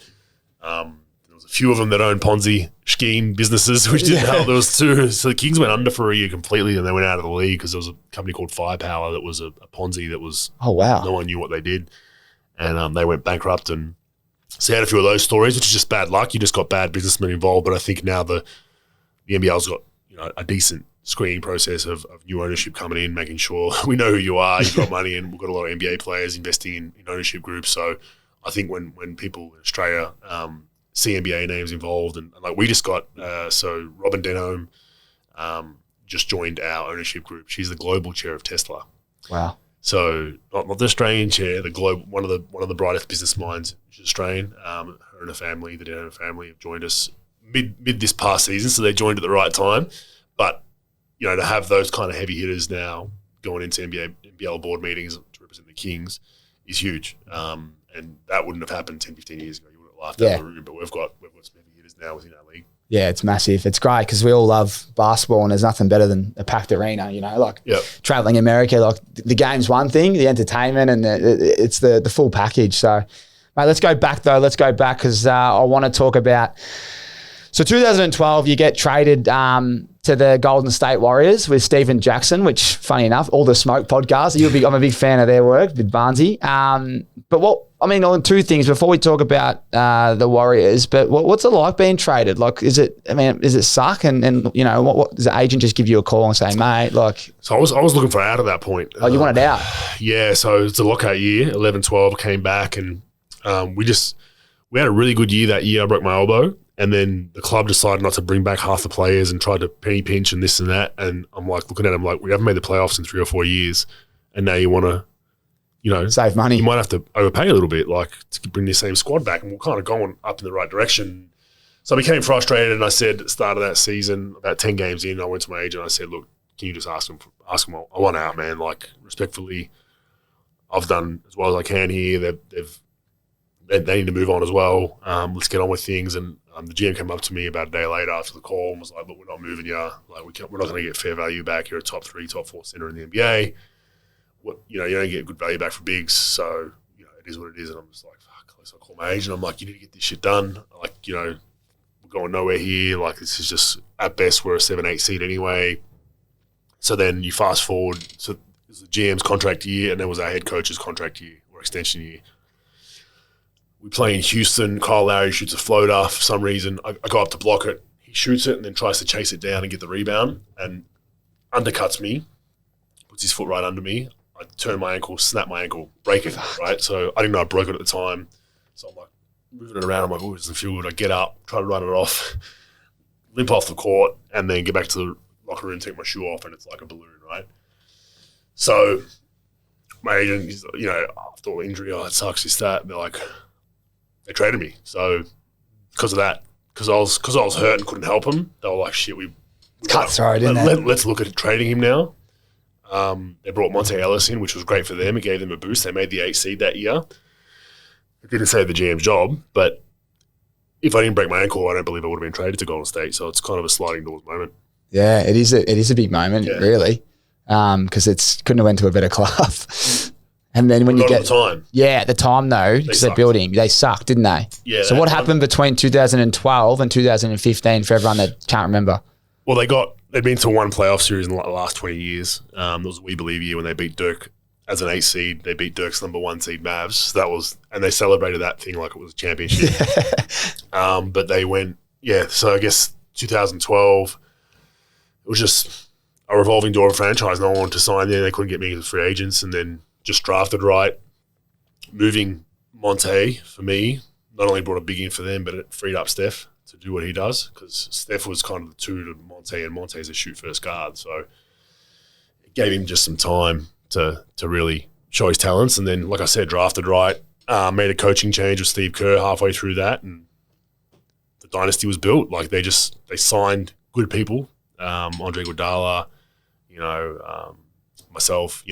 there was a few of them that owned Ponzi scheme businesses, which didn't help. There was two. So the Kings went under for a year completely, and they went out of the league because there was a company called Firepower that was a Ponzi that was... Oh, wow. No one knew what they did. And they went bankrupt, and so I had a few of those stories, which is just bad luck. You just got bad businessmen involved. But I think now the NBL's got a decent screening process of new ownership coming in, making sure we know who you are, you've got money, and we've got a lot of NBA players investing in ownership groups. So I think when people in Australia see NBA names involved, and we just got so Robin Denholm just joined our ownership group. She's the global chair of Tesla. Wow. So not the Australian chair, one of the brightest business minds. She's Australian. Her and her family, the Denholm family, have joined us mid this past season, so they joined at the right time. But to have those kind of heavy hitters now going into NBL board meetings to represent the Kings is huge. And that wouldn't have happened 10, 15 years ago. You would have laughed out of the room, but we've got some heavy hitters now within our league. Yeah, it's massive. It's great because we all love basketball, and there's nothing better than a packed arena, traveling America. Like the game's one thing, the entertainment, and it's the full package. So, mate, let's go back though. Let's go back because I want to talk about. So 2012, you get traded to the Golden State Warriors with Steven Jackson, which, funny enough, all the Smoke podcasts, I'm a big fan of their work with Barnesy. But on two things before we talk about the Warriors, but what's it like being traded? Like, does it suck? And what does the agent just give you a call and say, mate, like? So I was looking for out at that point. Oh, you wanted out? Yeah. So it's a lockout year, 11-12, came back and we had a really good year that year. I broke my elbow. And then the club decided not to bring back half the players and tried to penny pinch and this and that. And I'm like looking at them like, we haven't made the playoffs in 3 or 4 years. And now you want to, save money. You might have to overpay a little bit, like to bring the same squad back. And we're kind of going up in the right direction. So I became frustrated and I said at the start of that season, about 10 games in, I went to my agent and I said, look, can you just ask them, I want out, man. Like respectfully, I've done as well as I can here. They need to move on as well. Let's get on with things. And the GM came up to me about a day later after the call and was like, look, we're not moving you. Like, we're not going to get fair value back. You're a top 3, top 4 center in the NBA. You don't get good value back for bigs. So, it is what it is. And I'm just like, fuck. So I call my agent. I'm like, you need to get this shit done. Like, we're going nowhere here. Like, this is just, at best, we're a 7-8 seed anyway. So then you fast forward. So it was the GM's contract year and then was our head coach's contract year or extension year. We play in Houston. Kyle Lowry shoots a floater for some reason. I go up to block it. He shoots it and then tries to chase it down and get the rebound and undercuts me, puts his foot right under me. I turn my ankle, snap my ankle, break it, right? So I didn't know I broke it at the time. So I'm like moving it around. I'm like, oh, it doesn't feel good. I get up, try to run it off, limp off the court, and then get back to the locker room, take my shoe off, and it's like a balloon, right? So my agent, he's, after all the injury, it sucks, this, that. They're like, they traded me. So because of that, because I was hurt and couldn't help him, they were like, shit, let's look at trading him now. They brought Monte Ellis in, which was great for them. It gave them a boost. They made the 8 seed that year. It didn't save the GM's job, but if I didn't break my ankle, I don't believe I would have been traded to Golden State. So it's kind of a sliding doors moment. Yeah, it is a big moment, really, because couldn't have went to a better club. And then when you get at the time. Yeah, at the time though, because they're building, they sucked, didn't they? Yeah. So what happened between 2012 and 2015 for everyone that can't remember? Well, they'd been to one playoff series in the last 20 years. There was a We Believe year when they beat Dirk as an 8 seed. They beat Dirk's number 1 seed Mavs. So and they celebrated that thing like it was a championship. But they went, so I guess 2012, it was just a revolving door of franchise. No one wanted to sign there. They couldn't get me as free agents, and then just drafted right. Moving Monte, for me, not only brought a big in for them, but it freed up Steph to do what he does, because Steph was kind of the 2 to Monte, and Monte's a shoot-first guard. So it gave him just some time to really show his talents. And then, like I said, drafted right, made a coaching change with Steve Kerr halfway through that, and the dynasty was built. Like, they signed good people, Andre Iguodala, myself,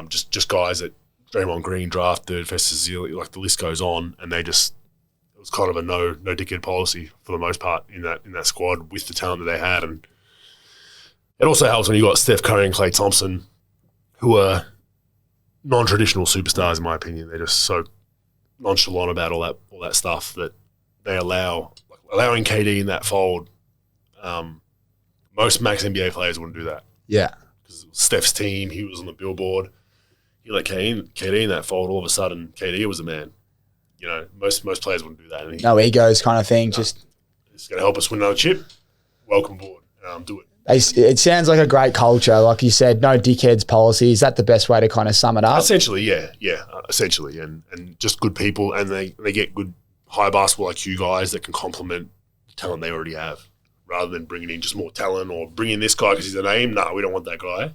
just guys that Draymond Green drafted, Festus Ezeli, like the list goes on, and it was kind of a no dickhead policy for the most part in that squad with the talent that they had. And it also helps when you got Steph Curry and Klay Thompson, who are non-traditional superstars in my opinion. They're just so nonchalant about all that stuff that they allowing KD in that fold. Most max NBA players wouldn't do that. Yeah. Steph's team, he was on the billboard. You let KD in that fold, all of a sudden KD was a man. Most players wouldn't do that. No egos kind of thing. Just it's going to help us win another chip. Welcome aboard. Do it. It sounds like a great culture. Like you said, no dickheads policy. Is that the best way to kind of sum it up? Essentially, yeah. Essentially. And just good people, and they get good high basketball IQ guys that can complement the talent they already have, rather than bringing in just more talent or bringing in this guy because he's a name. No, we don't want that guy.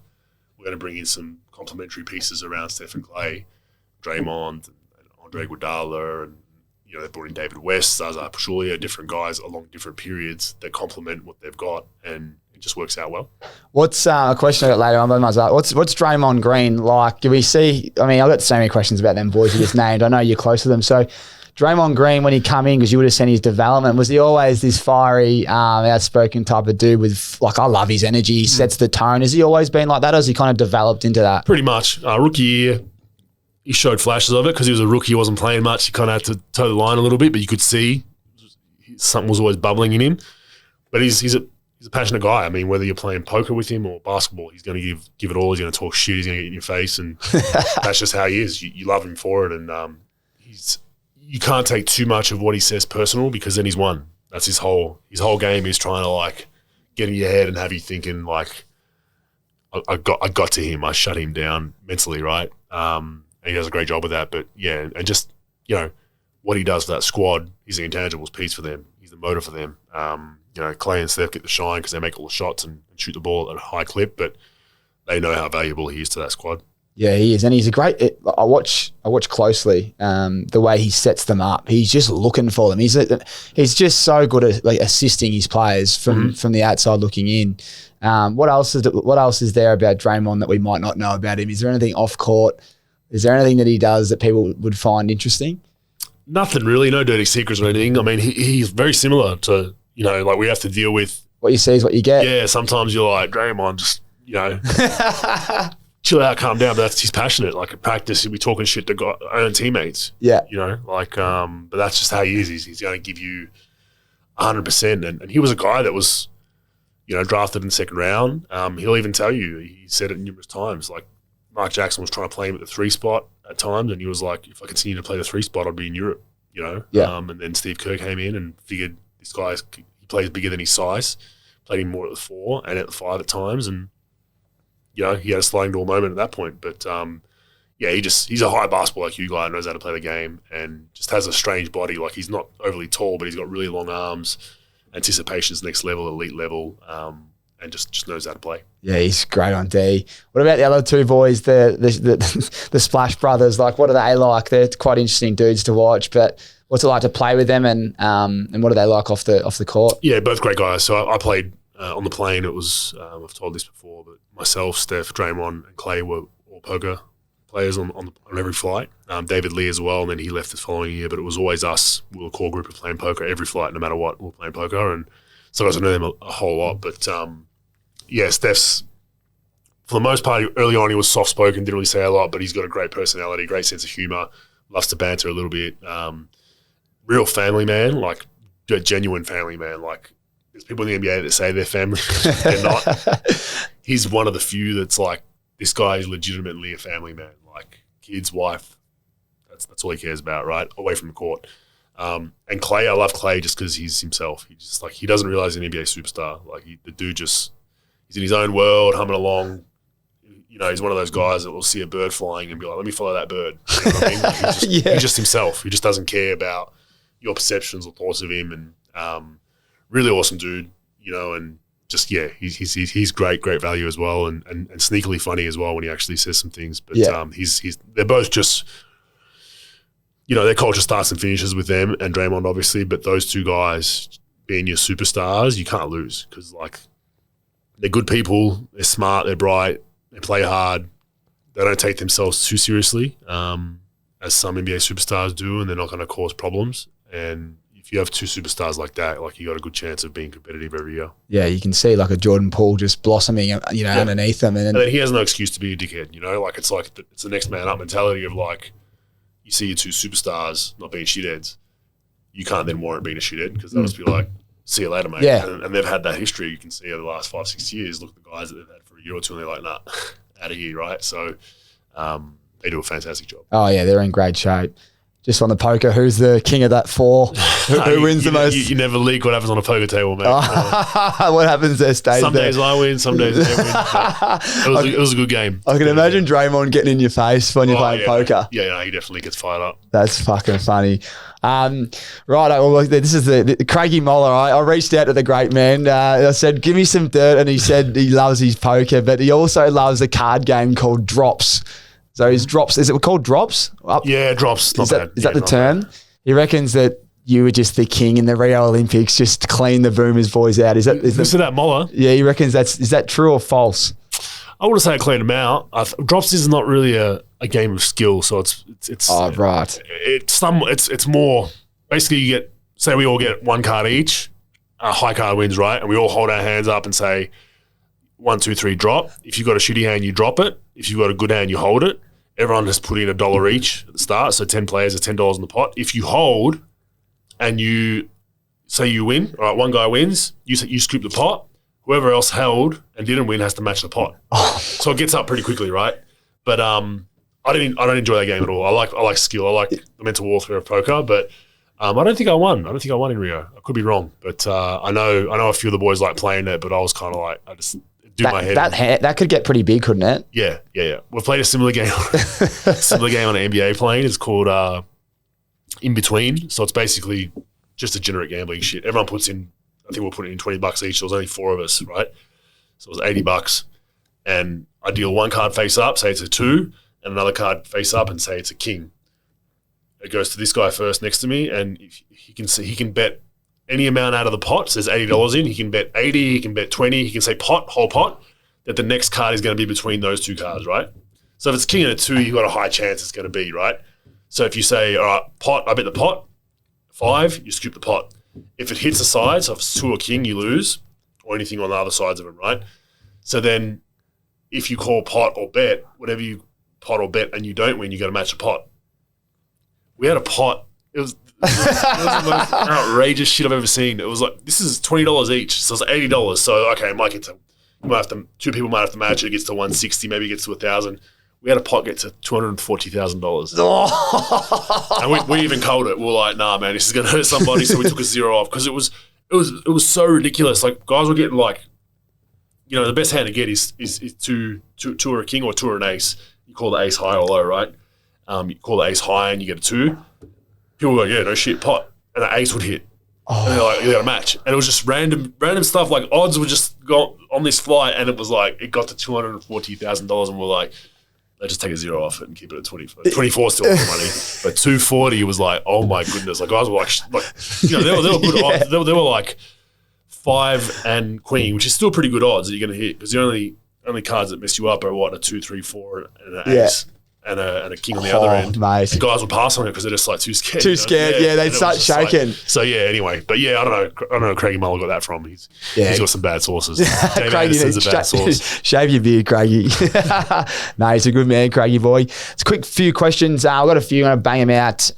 We're going to bring in some complementary pieces around Steph and Klay, Draymond, and Andre Iguodala, and they brought in David West, Zaza Pachulia, different guys along different periods that complement what they've got, and it just works out well. What's a question I got later on? What's Draymond Green like? Do we see? I mean, I've got so many questions about them boys you just named. I know you're close to them, so. Draymond Green, when he come in, because you would have seen his development, was he always this fiery, outspoken type of dude with, like, I love his energy, he sets the tone. Has he always been like that, or has he kind of developed into that? Pretty much. Rookie year, he showed flashes of it because he was a rookie, he wasn't playing much. He kind of had to toe the line a little bit, but you could see something was always bubbling in him. But he's a passionate guy. I mean, whether you're playing poker with him or basketball, he's going to give it all. He's going to talk shit. He's going to get in your face, and that's just how he is. You love him for it, and you can't take too much of what he says personal because then he's won. That's his whole game is trying to like get in your head and have you thinking like, I got to him. I shut him down mentally, right? And he does a great job with that. But yeah, and just what he does for that squad, he's the intangibles piece for them. He's the motor for them. Clay and Steph get the shine because they make all the shots and shoot the ball at a high clip, but they know how valuable he is to that squad. Yeah, he is, and he's a great. I watch closely the way he sets them up. He's just looking for them. He's just so good at like assisting his players from the outside looking in. What else is there about Draymond that we might not know about him? Is there anything off court? Is there anything that he does that people would find interesting? Nothing really. No dirty secrets or anything. I mean, he's very similar to like we have to deal with what you see is what you get. Yeah, sometimes you're like Draymond, just chill out, calm down. But he's passionate. Like at practice, he'll be talking shit to our own teammates. Yeah. But that's just how he is. He's going to give you 100%. And he was a guy that was, drafted in the second round. He'll even tell you, he said it numerous times, like Mark Jackson was trying to play him at the 3 spot at times. And he was like, if I continue to play the 3 spot, I'd be in Europe, Yeah. And then Steve Kerr came in and figured this guy, he plays bigger than his size, played him more at the 4 and at the 5 at times. And, he had a sliding door moment at that point. But, he's a high basketball IQ guy, knows how to play the game and just has a strange body. Like he's not overly tall, but he's got really long arms. Anticipation's next level, elite level, and just knows how to play. Yeah, he's great on D. What about the other 2 boys, the Splash Brothers? Like, what are they like? They're quite interesting dudes to watch, but what's it like to play with them and what are they like off the court? Yeah, both great guys. So I played on the plane. It was, I've told this before, but myself, Steph, Draymond, and Clay were all poker players on every flight. David Lee as well, and then he left this following year, but it was always us. We were a core group of playing poker every flight, no matter what, we were playing poker, and so I got to know them a whole lot. But Steph's, for the most part, early on he was soft-spoken, didn't really say a lot, but he's got a great personality, great sense of humour, loves to banter a little bit. Real family man, like a genuine family man. Like there's people in the NBA that say they're family, they're not. He's one of the few that's like, this guy is legitimately a family man, like kids, wife. That's all he cares about, right? Away from the court. And Clay, I love Clay just because he's himself. He just he doesn't realize he's an NBA superstar. Like the dude he's in his own world, humming along. He's one of those guys that will see a bird flying and be like, let me follow that bird. You know what I mean? He's just himself. He just doesn't care about your perceptions or thoughts of him. And really awesome dude, and just, he's great value as well, and sneakily funny as well when he actually says some things. But they're both just, their culture starts and finishes with them and Draymond obviously, but those 2 guys being your superstars, you can't lose because they're good people, they're smart, they're bright, they play hard, they don't take themselves too seriously, as some NBA superstars do, and they're not going to cause problems. And if you have 2 superstars like that, you got a good chance of being competitive every year. Yeah, you can see a Jordan Poole just blossoming, underneath them. And then he has no excuse to be a dickhead, it's the next man up mentality of you see your 2 superstars not being shitheads, you can't then warrant being a shithead because they'll just be like, see you later, mate. Yeah. And they've had that history, you can see over the last 5-6 years. Look at the guys that they've had for a year or 2 and they're like, nah, out of here, right? So they do a fantastic job. Oh, yeah, they're in great shape. Just on the poker, who's the king of that 4? Who wins the most? You never leak what happens on a poker table, mate. What happens there stays some there. Days I win, some days they win. It was a good game. I can imagine Draymond getting in your face when you're playing poker. Yeah, he definitely gets fired up. That's fucking funny. Right, well, this is the Craigie Moller. I reached out to the great man. I said, give me some dirt, and he said he loves his poker, but he also loves a card game called Drops. So his drops, is it called drops? Yeah, drops. Is that the term? He reckons that you were just the king in the Rio Olympics, just clean the boomers boys out. Is that Moller? Yeah, he reckons is that true or false? I wouldn't say I cleaned them out. Drops is not really a game of skill, so it's right. It's more basically say we all get one card each. A high card wins, right? And we all hold our hands up and say 1, 2, 3, drop. If you've got a shitty hand, you drop it. If you've got a good hand, you hold it. Everyone has put in $1 each at the start, so 10 players are $10 in the pot. If you hold and you say you win, all right, one guy wins, you scoop the pot. Whoever else held and didn't win has to match the pot. So it gets up pretty quickly, right? But I don't enjoy that game at all. I like skill. I like the mental warfare of poker, but I don't think I won. I don't think I won in Rio. I could be wrong, but I know a few of the boys like playing it, but I was kind of like, I just do my head. That could get pretty big, couldn't it? Yeah. We've played a similar game on an NBA plane. It's called In Between. So it's basically just degenerate gambling shit. Everyone puts in, I think we're putting in $20 each. There was only 4 of us, right? So it was $80. And I deal one card face up, say it's a 2, and another card face up and say it's a king. It goes to this guy first next to me, and he can bet any amount out of the pot. So there's $80 in. He can bet 80, he can bet 20, he can say whole pot, that the next card is going to be between those 2 cards, right? So if it's king and a 2, you've got a high chance it's going to be, right? So if you say, all right, pot, I bet the pot, 5, you scoop the pot. If it hits the side, so if it's 2 or king, you lose, or anything on the other sides of it, right? So then if you call pot or bet, whatever you pot or bet and you don't win, you got to match the pot. We had a pot. It was the most outrageous shit I've ever seen. It was like, this is $20 each, so it's $80. So okay, two people might have to match it. It gets to 160, maybe it gets to 1,000. We had a pot get to $240,000, and we even called it. We were like, nah, man, this is gonna hurt somebody. So we took a 0 off because it was so ridiculous. Like guys were getting like, the best hand to get is 2 or a king or 2 or an ace. You call the ace high or low, right? You call the ace high and you get a 2. People were like, yeah, no shit, pot. And the ace would hit. And they're like, you got a match. And it was just random stuff. Like odds would just go on this flight, and it was like, it got to $240,000, and we're like, let's just take a 0 off it and keep it at 24. 24 still the money. But 240 was like, oh my goodness. Like guys were like they were good odds. They were like 5 and queen, which is still pretty good odds that you're going to hit, because the only cards that mess you up are a 2, 3, 4 and an ace. And a king on the other end. Mate. And guys would pass on it because they're just like too scared. They'd start shaking. So yeah, anyway. But yeah, I don't know where Craigie Muller got that from. He's got some bad sources. Dave Anderson's a bad source. Shave your beard, Craigie. No, he's a good man, Craigie boy. It's a quick few questions. I've got a few. I'm going to bang them out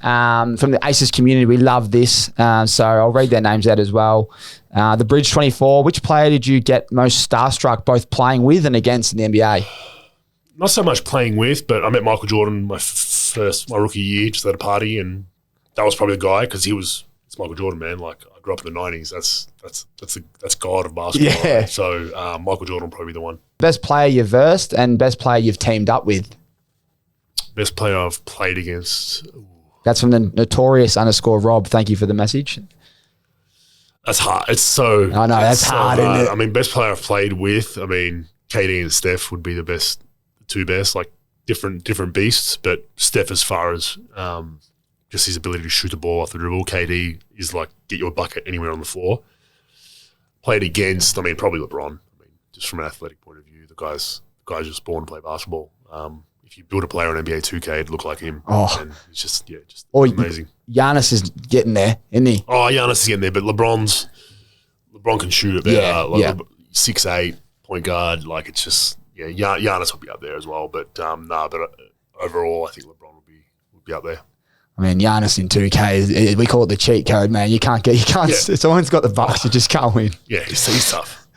from the Aces community. We love this. So I'll read their names out as well. The Bridge 24. Which player did you get most starstruck both playing with and against in the NBA? Not so much playing with, but I met Michael Jordan my rookie year, just at a party, and that was probably the guy, because it's Michael Jordan, man. Like, I grew up in the 90s. That's God of basketball. Yeah. Right? So Michael Jordan will probably be the one. Best player you've versed and best player you've teamed up with? Best player I've played against. That's from the notorious_Rob. Thank you for the message. That's hard. It's so. I know, that's so hard, isn't it? I mean, best player I've played with, KD and Steph would be the best. 2 best, like different beasts, but Steph, as far as just his ability to shoot the ball off the dribble, KD is like get you a bucket anywhere on the floor. Played against, probably LeBron. Just from an athletic point of view, the guy's just born to play basketball. If you build a player on NBA 2K, it'd look like him. And it's just amazing. Giannis is getting there, isn't he? Oh, Giannis is getting there, but LeBron can shoot it better. 6'8", point guard, like it's just. Yeah, Giannis will be up there as well, but overall, I think LeBron would be up there. I mean, Giannis in 2K, we call it the cheat code, man. You can't. Someone's got the Bucks, you just can't win. Yeah, he's tough.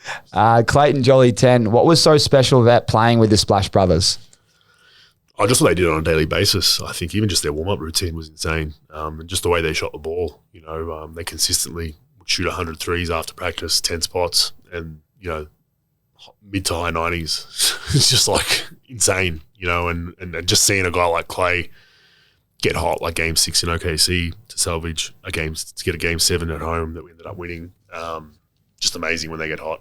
Clayton Jolly 10. What was so special about playing with the Splash Brothers? Just what they did on a daily basis. I think even just their warm up routine was insane, and just the way they shot the ball. They consistently would shoot 100 threes after practice, 10 spots, and mid to high 90s. It's just like insane, and just seeing a guy like Clay get hot, like Game 6 in OKC to salvage to get a Game 7 at home that we ended up winning. Just amazing when they get hot.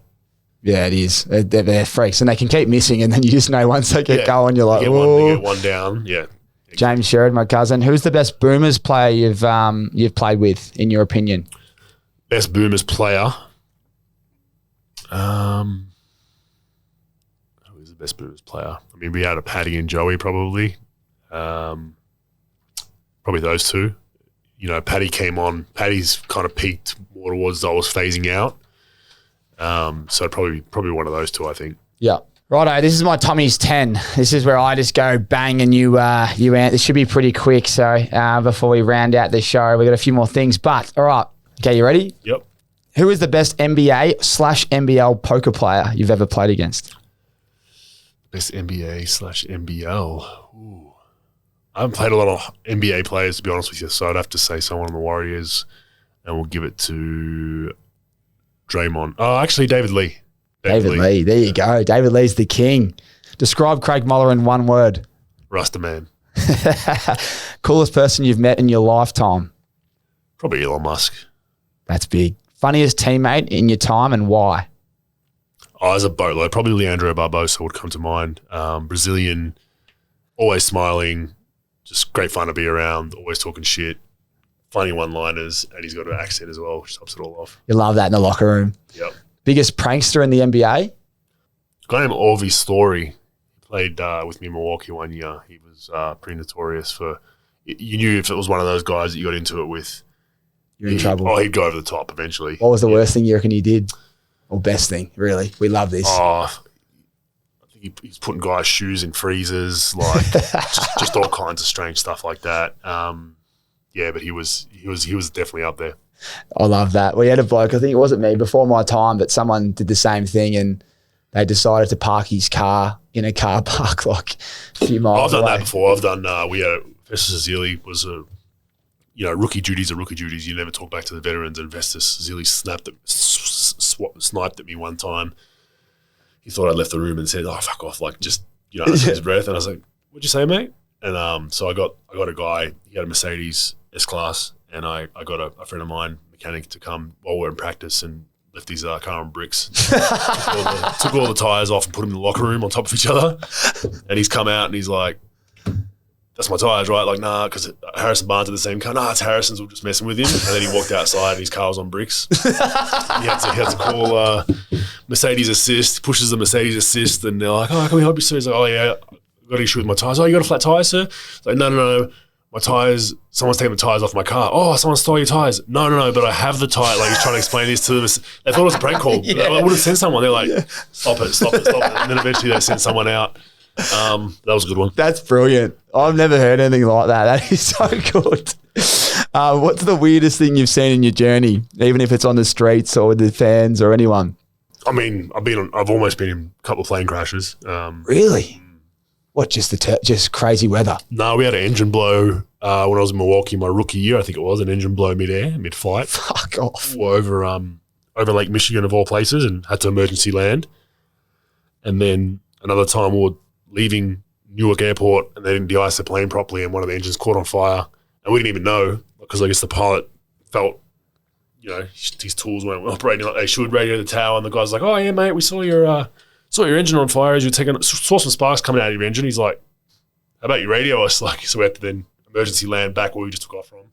Yeah, it is. They're freaks, and they can keep missing, and then you just know once they get going, you're like, whoa. They get one down. Yeah, James Sherrod, my cousin. Who's the best Boomers player you've played with, in your opinion? Best Boomers player. Who is the best Boomers player? I mean, we had a Paddy and Joey probably. Probably those two. You know, Paddy came on. Paddy's kind of peaked more towards I was phasing out. So probably one of those two, I think. Yeah. Righto, this is my Tommy's 10. This is where I just go bang and you answer. This should be pretty quick. So before we round out the show, we got a few more things. But all right, okay, you ready? Yep. Who is the best NBA/NBL poker player you've ever played against? Best NBA/NBL. Ooh. I haven't played a lot of NBA players, to be honest with you, so I'd have to say someone on the Warriors, and we'll give it to Draymond. Oh, actually, David Lee. David Lee. There you go. David Lee's the king. Describe Craig Muller in one word. Rasta man. Coolest person you've met in your lifetime? Probably Elon Musk. That's big. Funniest teammate in your time and why? Oh, as a boatload, probably Leandro Barbosa would come to mind. Brazilian, always smiling, just great fun to be around, always talking shit, funny one-liners, and he's got an accent as well, which tops it all off. You love that in the locker room. Yep. Biggest prankster in the NBA? Guy named Orvi Story. He played with me in Milwaukee one year. He was pretty notorious for – you knew if it was one of those guys that you got into it with, you're in trouble. Oh, he'd go over the top eventually. What was the worst thing you reckon he did? Or best thing, really? We love this. Oh, I think he's putting guys' shoes in freezers, like just all kinds of strange stuff like that. Yeah, but he was definitely up there. I love that. We had a bloke, I think it wasn't me, before my time, but someone did the same thing and they decided to park his car in a car park like a few miles away. I've done that before. I've done, we had, Festus Ezeli was a, you know, rookie duties are rookie duties. You never talk back to the veterans, and Festus Ezeli sniped at me one time. He thought I'd left the room and said, "Oh, fuck off," like just, you know, under his breath. And I was like, "What'd you say, mate?" And so I got a guy. He had a Mercedes S-Class, and I got a friend of mine, mechanic, to come while we're in practice and lift his car on bricks. took all the tires off and put them in the locker room on top of each other. And he's come out and he's like, "That's my tires, right?" Like, nah, because Harrison Barnes had the same car. Nah, it's Harrison's. We're just messing with him. And then he walked outside and his car was on bricks. He had to call Mercedes Assist, pushes the Mercedes Assist, and they're like, "Oh, can we help you, sir?" He's like, "Oh, yeah, I've got an issue with my tires." "Oh, you got a flat tire, sir?" It's like, no. My tires, someone's taken the tires off my car. "Oh, someone stole your tires." No, but I have the tire. Like, he's trying to explain this to them. They thought it was a prank call. Yeah. I would have sent someone. They're like, stop it. And then eventually they sent someone out. That was a good one. That's brilliant. I've never heard anything like that. That is so good. What's the weirdest thing you've seen in your journey, even if it's on the streets or with the fans or anyone? I mean, I've almost been in a couple of plane crashes. Really? What, just crazy weather? No, we had an engine blow when I was in Milwaukee my rookie year. I think it was an engine blow mid-flight. Fuck off. Over Lake Michigan of all places, and had to emergency land. And then another time we were leaving Newark Airport and they didn't de-ice the plane properly and one of the engines caught on fire. And we didn't even know because I guess the pilot felt, you know, his tools weren't operating like they should, radio the tower, and the guy's like, "Oh yeah, mate, we saw your engine on fire as you saw some sparks coming out of your engine." He's like, "How about you radio us?" Like, so we had to then emergency land back where we just took off from.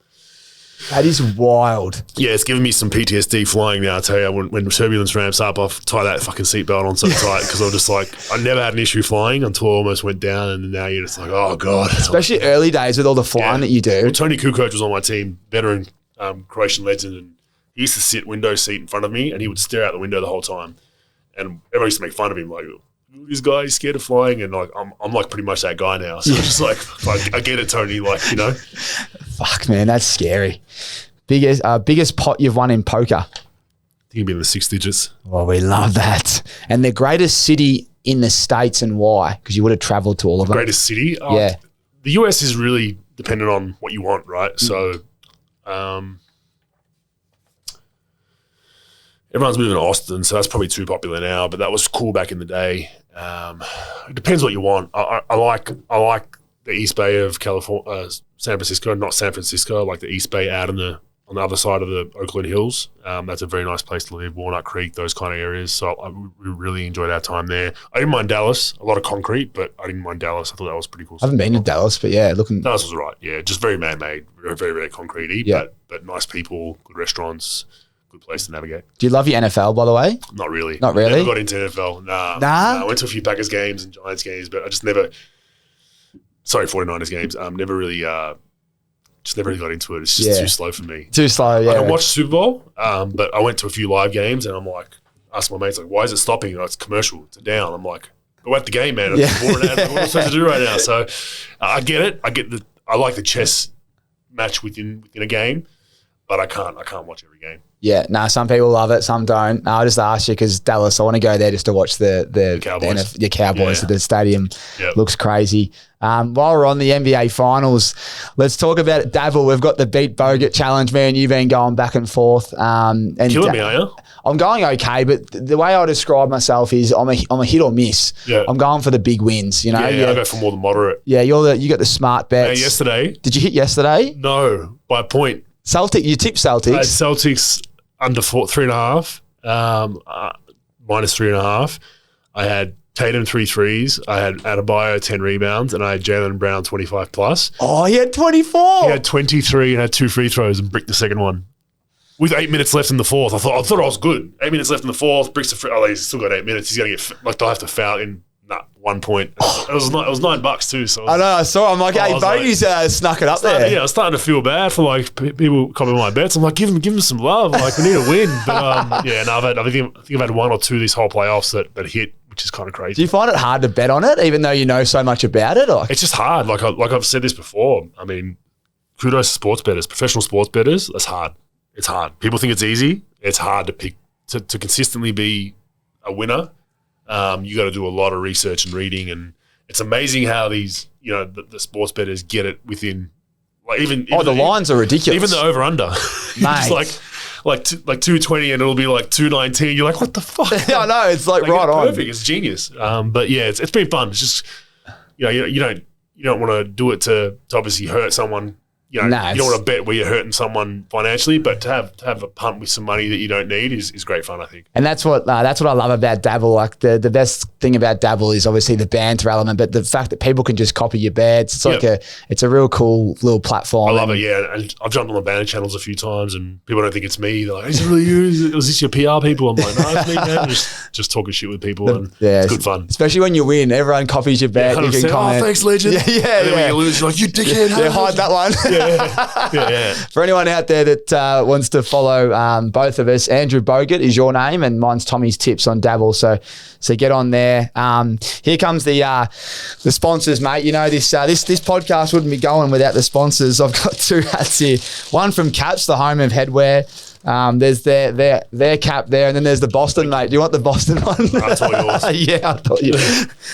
That is wild. Yeah, it's giving me some PTSD flying now, I tell you. When turbulence ramps up, I'll tie that fucking seatbelt on so tight because I'm just like, I never had an issue flying until I almost went down, and now you're just like, oh, God. Especially early days with all the flying that you do. Well, Tony Kukoc was on my team, veteran Croatian legend, and he used to sit window seat in front of me, and he would stare out the window the whole time. And everyone used to make fun of him, like, "This guy, he's scared of flying," and like I'm like pretty much that guy now. So it's just like I get it, Tony. Like, you know, fuck man, that's scary. Biggest pot you've won in poker? I think it'd be in the 6 digits. Well, we love that. And the greatest city in the States and why? Because you would have travelled to all of them. Greatest city? Yeah. The US is really dependent on what you want, right? So everyone's moving to Austin, so that's probably too popular now, but that was cool back in the day. It depends what you want. I like the East Bay of California, San Francisco, not San Francisco, like the East Bay out in the on the other side of the Oakland Hills. That's a very nice place to live, Walnut Creek, those kind of areas. So we really enjoyed our time there. I didn't mind Dallas, a lot of concrete, but I didn't mind Dallas. I thought that was pretty cool. I haven't been to Dallas, but yeah, looking. Dallas was right, yeah. Just very man-made, very, very concrete-y, but nice people, good restaurants, good place to navigate. Do you love your NFL, by the way? Not really. Not really? I never got into NFL. Nah. I went to a few Packers games and Giants games, but I just never – 49ers games. Never really just never really got into it. It's just too slow for me. Too slow, yeah. I don't watch Super Bowl, but I went to a few live games and I'm like, asked my mates, like, why is it stopping? Oh, it's commercial. It's a down. I'm like, we're at the game, man. It's boring. What am I supposed to do right now? So I get it. I like the chess match within a game, but I can't watch every game. Yeah, some people love it, some don't. I just asked you because Dallas, I want to go there just to watch the Cowboys. The Cowboys. Yeah. The stadium looks crazy. While we're on the NBA Finals, let's talk about it. Dabble. We've got the Beat Bogut challenge, man. You've been going back and forth. And killing me, are you? I'm going okay, but the way I describe myself is I'm a hit or miss. Yeah. I'm going for the big wins. You know, I go for more than moderate. Yeah, you got the smart bets. Yesterday, did you hit yesterday? No, by a point. You tipped Celtics. I had Celtics under 3.5, minus 3.5. I had Tatum 3 threes. I had Adebayo 10 rebounds, and I had Jaylen Brown 25 plus. Oh, he had 24. He had 23 and had 2 free throws and bricked the second one. With 8 minutes left in the fourth, I thought I was good. 8 minutes left in the fourth, bricks the free. Oh, he's still got 8 minutes. He's gonna get they'll have to foul in 1 point. It was $9 too. So I know. I saw. I'm like, hey, Bogey's snuck it up there. Yeah, I was starting to feel bad for like people copying my bets. I'm like, give him some love. Like we need a win. But I think I've had 1 or 2 this whole playoffs that hit, which is kind of crazy. Do you find it hard to bet on it, even though you know so much about it? Or? It's just hard. Like I've said this before. I mean, kudos to sports bettors, professional sports bettors. That's hard. It's hard. People think it's easy. It's hard to pick to consistently be a winner. You got to do a lot of research and reading, and it's amazing how these, the sports bettors get it within, like even the lines are ridiculous. Even the over under, just like 220, and it'll be like 219. You're like, what the fuck? Yeah, I know. It's like right on. Perfect. It's genius. But yeah, it's been fun. It's just you don't want to do it to obviously hurt someone. You don't want to bet where you're hurting someone financially, but to have a punt with some money that you don't need is great fun, I think. And that's what I love about Dabble. Like the best thing about Dabble is obviously the banter element, but the fact that people can just copy your bets. It's a real cool little platform. I love it, yeah. And I've jumped on the banner channels a few times, and people don't think it's me. They're like, "Is it really you? Was this your PR people?" I'm like, "No, it's me, man." Just talking shit with people, and it's good fun. Especially when you win, everyone copies your bet. You can comment. "Oh, thanks, legend." Yeah. And then when you lose, you're like, "You dickhead." Yeah, hide that one. Yeah. For anyone out there that wants to follow both of us, Andrew Bogut is your name, and mine's Tommy's Tips on Dabble. So get on there. Here comes the sponsors, mate. You know this podcast wouldn't be going without the sponsors. I've got 2 hats here. One from CAPZ, the home of headwear. There's their cap there, and then there's the Boston, mate. Do you want the Boston one? That's all yours. Yeah, I thought you.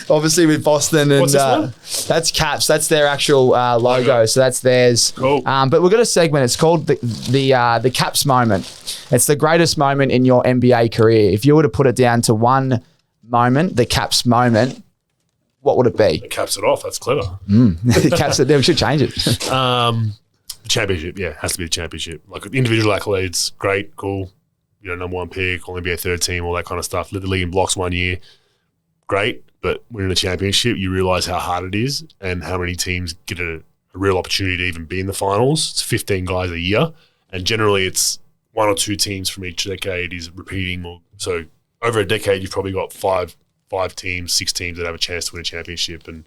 Obviously with Boston, and what's this one? That's CAPZ. That's their actual logo, so that's theirs. Cool. But we've got a segment. It's called the CAPZ moment. It's the greatest moment in your NBA career. If you were to put it down to one moment, the CAPZ moment, what would it be? It caps it off. That's clever. CAPZ it. We should change it. Championship, yeah, has to be the championship. Like individual accolades, great, cool. Number 1 pick, all NBA third team, all that kind of stuff. Led the league in blocks 1 year, great. But winning a championship, you realize how hard it is and how many teams get a real opportunity to even be in the finals. It's 15 guys a year, and generally it's 1 or 2 teams from each decade is repeating. So over a decade, you've probably got 5 teams, 6 teams that have a chance to win a championship, and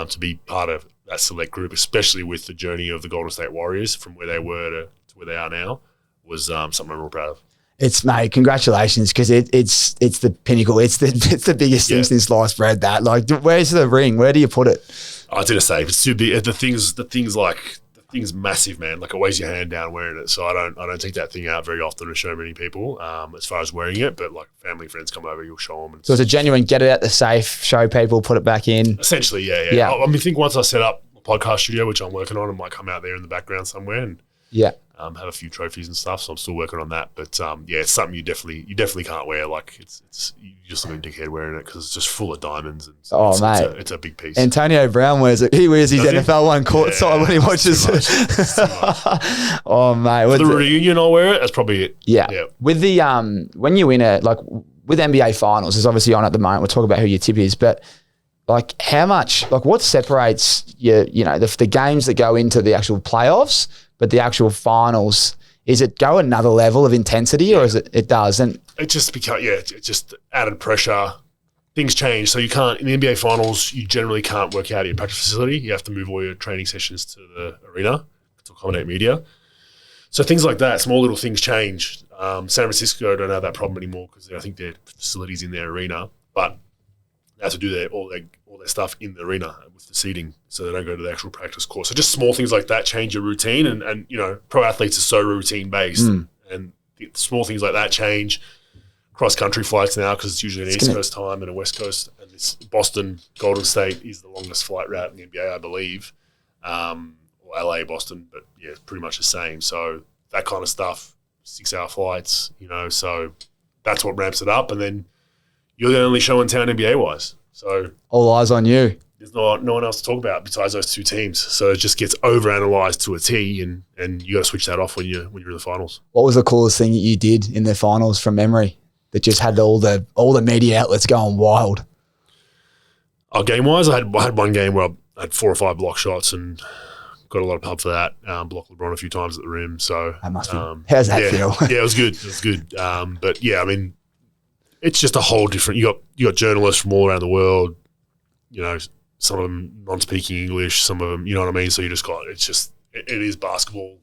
to be part of that select group, especially with the journey of the Golden State Warriors from where they were to where they are now, was something I'm real proud of. Mate, congratulations, because it's the pinnacle. It's the biggest thing since sliced bread. That, like, where's the ring? Where do you put it? I was gonna say it's too big. The thing's massive, man. Like, it weighs your hand down wearing it. So I don't take that thing out very often to show many people as far as wearing it. But like family, friends come over, you'll show them. So it's a genuine get it out the safe, show people, put it back in. Essentially, yeah. I think once I set up a podcast studio, which I'm working on, I might come out there in the background somewhere and Yeah. Have a few trophies and stuff, so I'm still working on that. But yeah, it's something you definitely can't wear. Like it's you just look like a dickhead wearing it because it's just full of diamonds. And it's a big piece. Antonio Brown wears it. He wears his NFL one courtside when he watches it. Oh mate, for the reunion, I'll wear it. That's probably it. Yeah. With the when you win it, like with NBA finals, is obviously on at the moment. We'll talk about who your tip is, but like how much, like what separates the games that go into the actual playoffs. But the actual finals, is it go another level of intensity or is it does? And it just becomes, it's just added pressure. Things change. So you can't, in the NBA finals, you generally can't work out at your practice facility. You have to move all your training sessions to the arena to accommodate media. So things like that, small little things change. San Francisco don't have that problem anymore because I think their facility's in their arena, but they have to do all their stuff in the arena with the seating, so they don't go to the actual practice course. So just small things like that change your routine, and pro athletes are so routine based, and the small things like that change. Cross country flights now because it's usually an East Coast time and a West Coast, and this Boston Golden State is the longest flight route in the NBA, I believe, or LA Boston, but yeah, it's pretty much the same. So that kind of stuff, 6-hour flights, so that's what ramps it up, and then you're the only show in town NBA wise. So all eyes on you. There's no one else to talk about besides those two teams. So it just gets overanalyzed to a T, and you got to switch that off when you're in the finals. What was the coolest thing that you did in the finals from memory that just had all the media outlets going wild? Game wise, I had one game where I had 4 or 5 block shots and got a lot of pub for that. Blocked LeBron a few times at the rim. So that must be. How's that feel? Yeah, it was good. But yeah, I mean, it's just a whole different. You got journalists from all around the world. Some of them non-speaking English, some of them, you know what I mean. So you just got. It is basketball,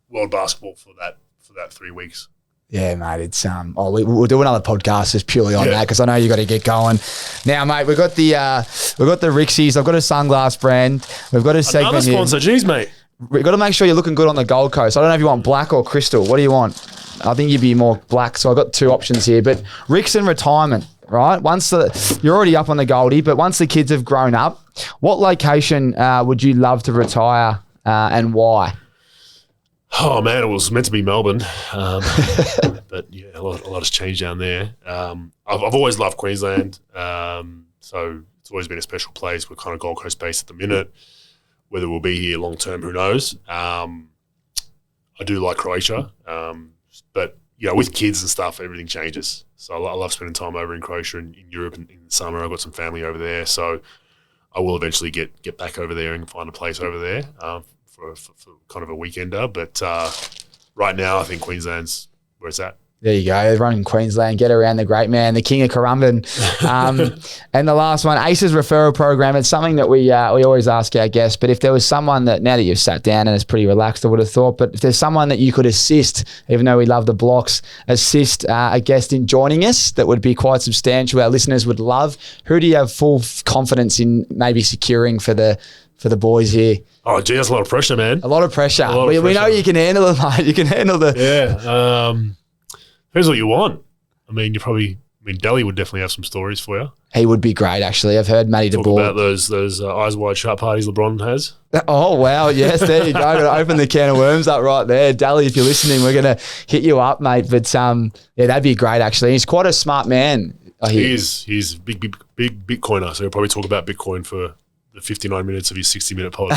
world basketball for that 3 weeks. Yeah, mate. It's we'll do another podcast just purely on that because I know you got to get going. Now, mate, we've got the RIXXs. I've got a sunglass brand. We've got a segment here. Another sponsor, jeez, mate. We've got to make sure you're looking good on the Gold Coast. I don't know if you want black or crystal. What do you want? I think you'd be more black. So I've got 2 options here. But RIXX and retirement, right? You're already up on the Goldie, but once the kids have grown up, what location would you love to retire and why? Oh man, it was meant to be Melbourne, but yeah, a lot has changed down there. I've always loved Queensland, so it's always been a special place. We're kind of Gold Coast based at the minute. Whether we'll be here long term, who knows? I do like Croatia, but with kids and stuff, everything changes. So I love spending time over in Croatia and in Europe in the summer. I've got some family over there, so I will eventually get back over there and find a place over there. For kind of a weekender, but right now I think Queensland's where it's at. There you go. Everyone in Queensland, get around the great man, the king of Currumbin. And the last one, ACE's Referral Program. It's something that we always ask our guests, but if there was someone that, now that you've sat down and it's pretty relaxed, I would have thought, but if there's someone that you could assist, even though we love the blocks, assist a guest in joining us, that would be quite substantial, our listeners would love, who do you have full confidence in maybe securing for the boys here? Oh, gee, that's a lot of pressure, man. A lot of pressure. We know you can handle it, mate. You can handle the... Yeah. Depends what you want. I mean, Delhi would definitely have some stories for you. He would be great, actually. I've heard Matty DeBoer. Talk about those eyes wide shut parties LeBron has. Oh, wow. Yes, there you go. Got to open the can of worms up right there. Delhi, if you're listening, we're going to hit you up, mate. But, yeah, that'd be great, actually. He's quite a smart man. He is. He's a big Bitcoiner, so he'll probably talk about Bitcoin for the 59 minutes of his 60-minute pod.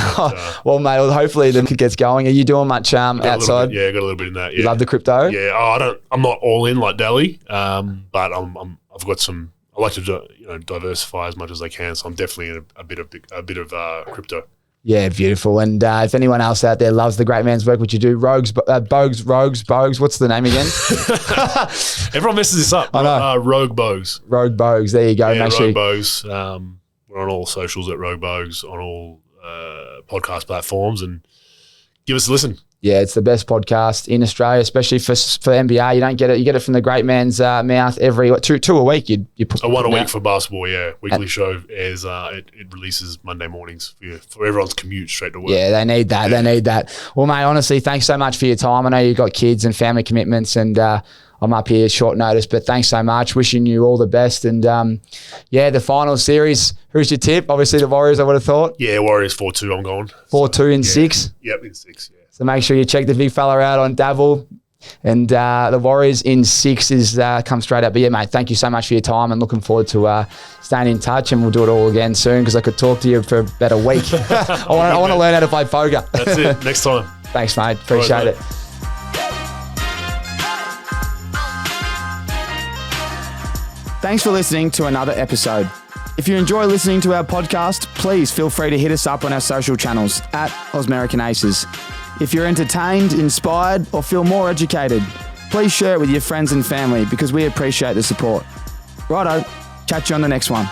Well, mate, hopefully the gets going. Are you doing much outside? Yeah, got a little bit in that. Yeah. You love the crypto? Yeah. I'm not all in like Delhi, but I've got some. I like to diversify as much as I can. So I'm definitely in a bit of crypto. Yeah, beautiful. And if anyone else out there loves the great man's work, would you do Bogues? What's the name again? Everyone messes this up. I know. Rogue Bogues. Rogue Bogues. There you go. Yeah, Rogue Bogues. We're on all socials at Rogue Bogues, on all podcast platforms, and give us a listen. Yeah, it's the best podcast in Australia, especially for NBA. You don't get it; you get it from the great man's mouth every two a week. You put one a week for basketball. Yeah, weekly show airs. It releases Monday mornings for everyone's commute straight to work. Yeah, they need that. Yeah. They need that. Well, mate, honestly, thanks so much for your time. I know you've got kids and family commitments, and I'm up here short notice, but thanks so much. Wishing you all the best. And the final series, who's your tip? Obviously the Warriors, I would have thought. Yeah, Warriors 4-2, I'm going. 4-2 in 6? Yep, in 6, yeah. So make sure you check the big fella out on Dabble. And the Warriors in 6 is come straight up. But yeah, mate, thank you so much for your time and looking forward to staying in touch, and we'll do it all again soon because I could talk to you for about a week. I want to learn how to play poker. That's it. Next time. Thanks, mate. Appreciate it. Thanks for listening to another episode. If you enjoy listening to our podcast, please feel free to hit us up on our social channels at Ausmerican Aces. If you're entertained, inspired, or feel more educated, please share it with your friends and family because we appreciate the support. Righto, catch you on the next one.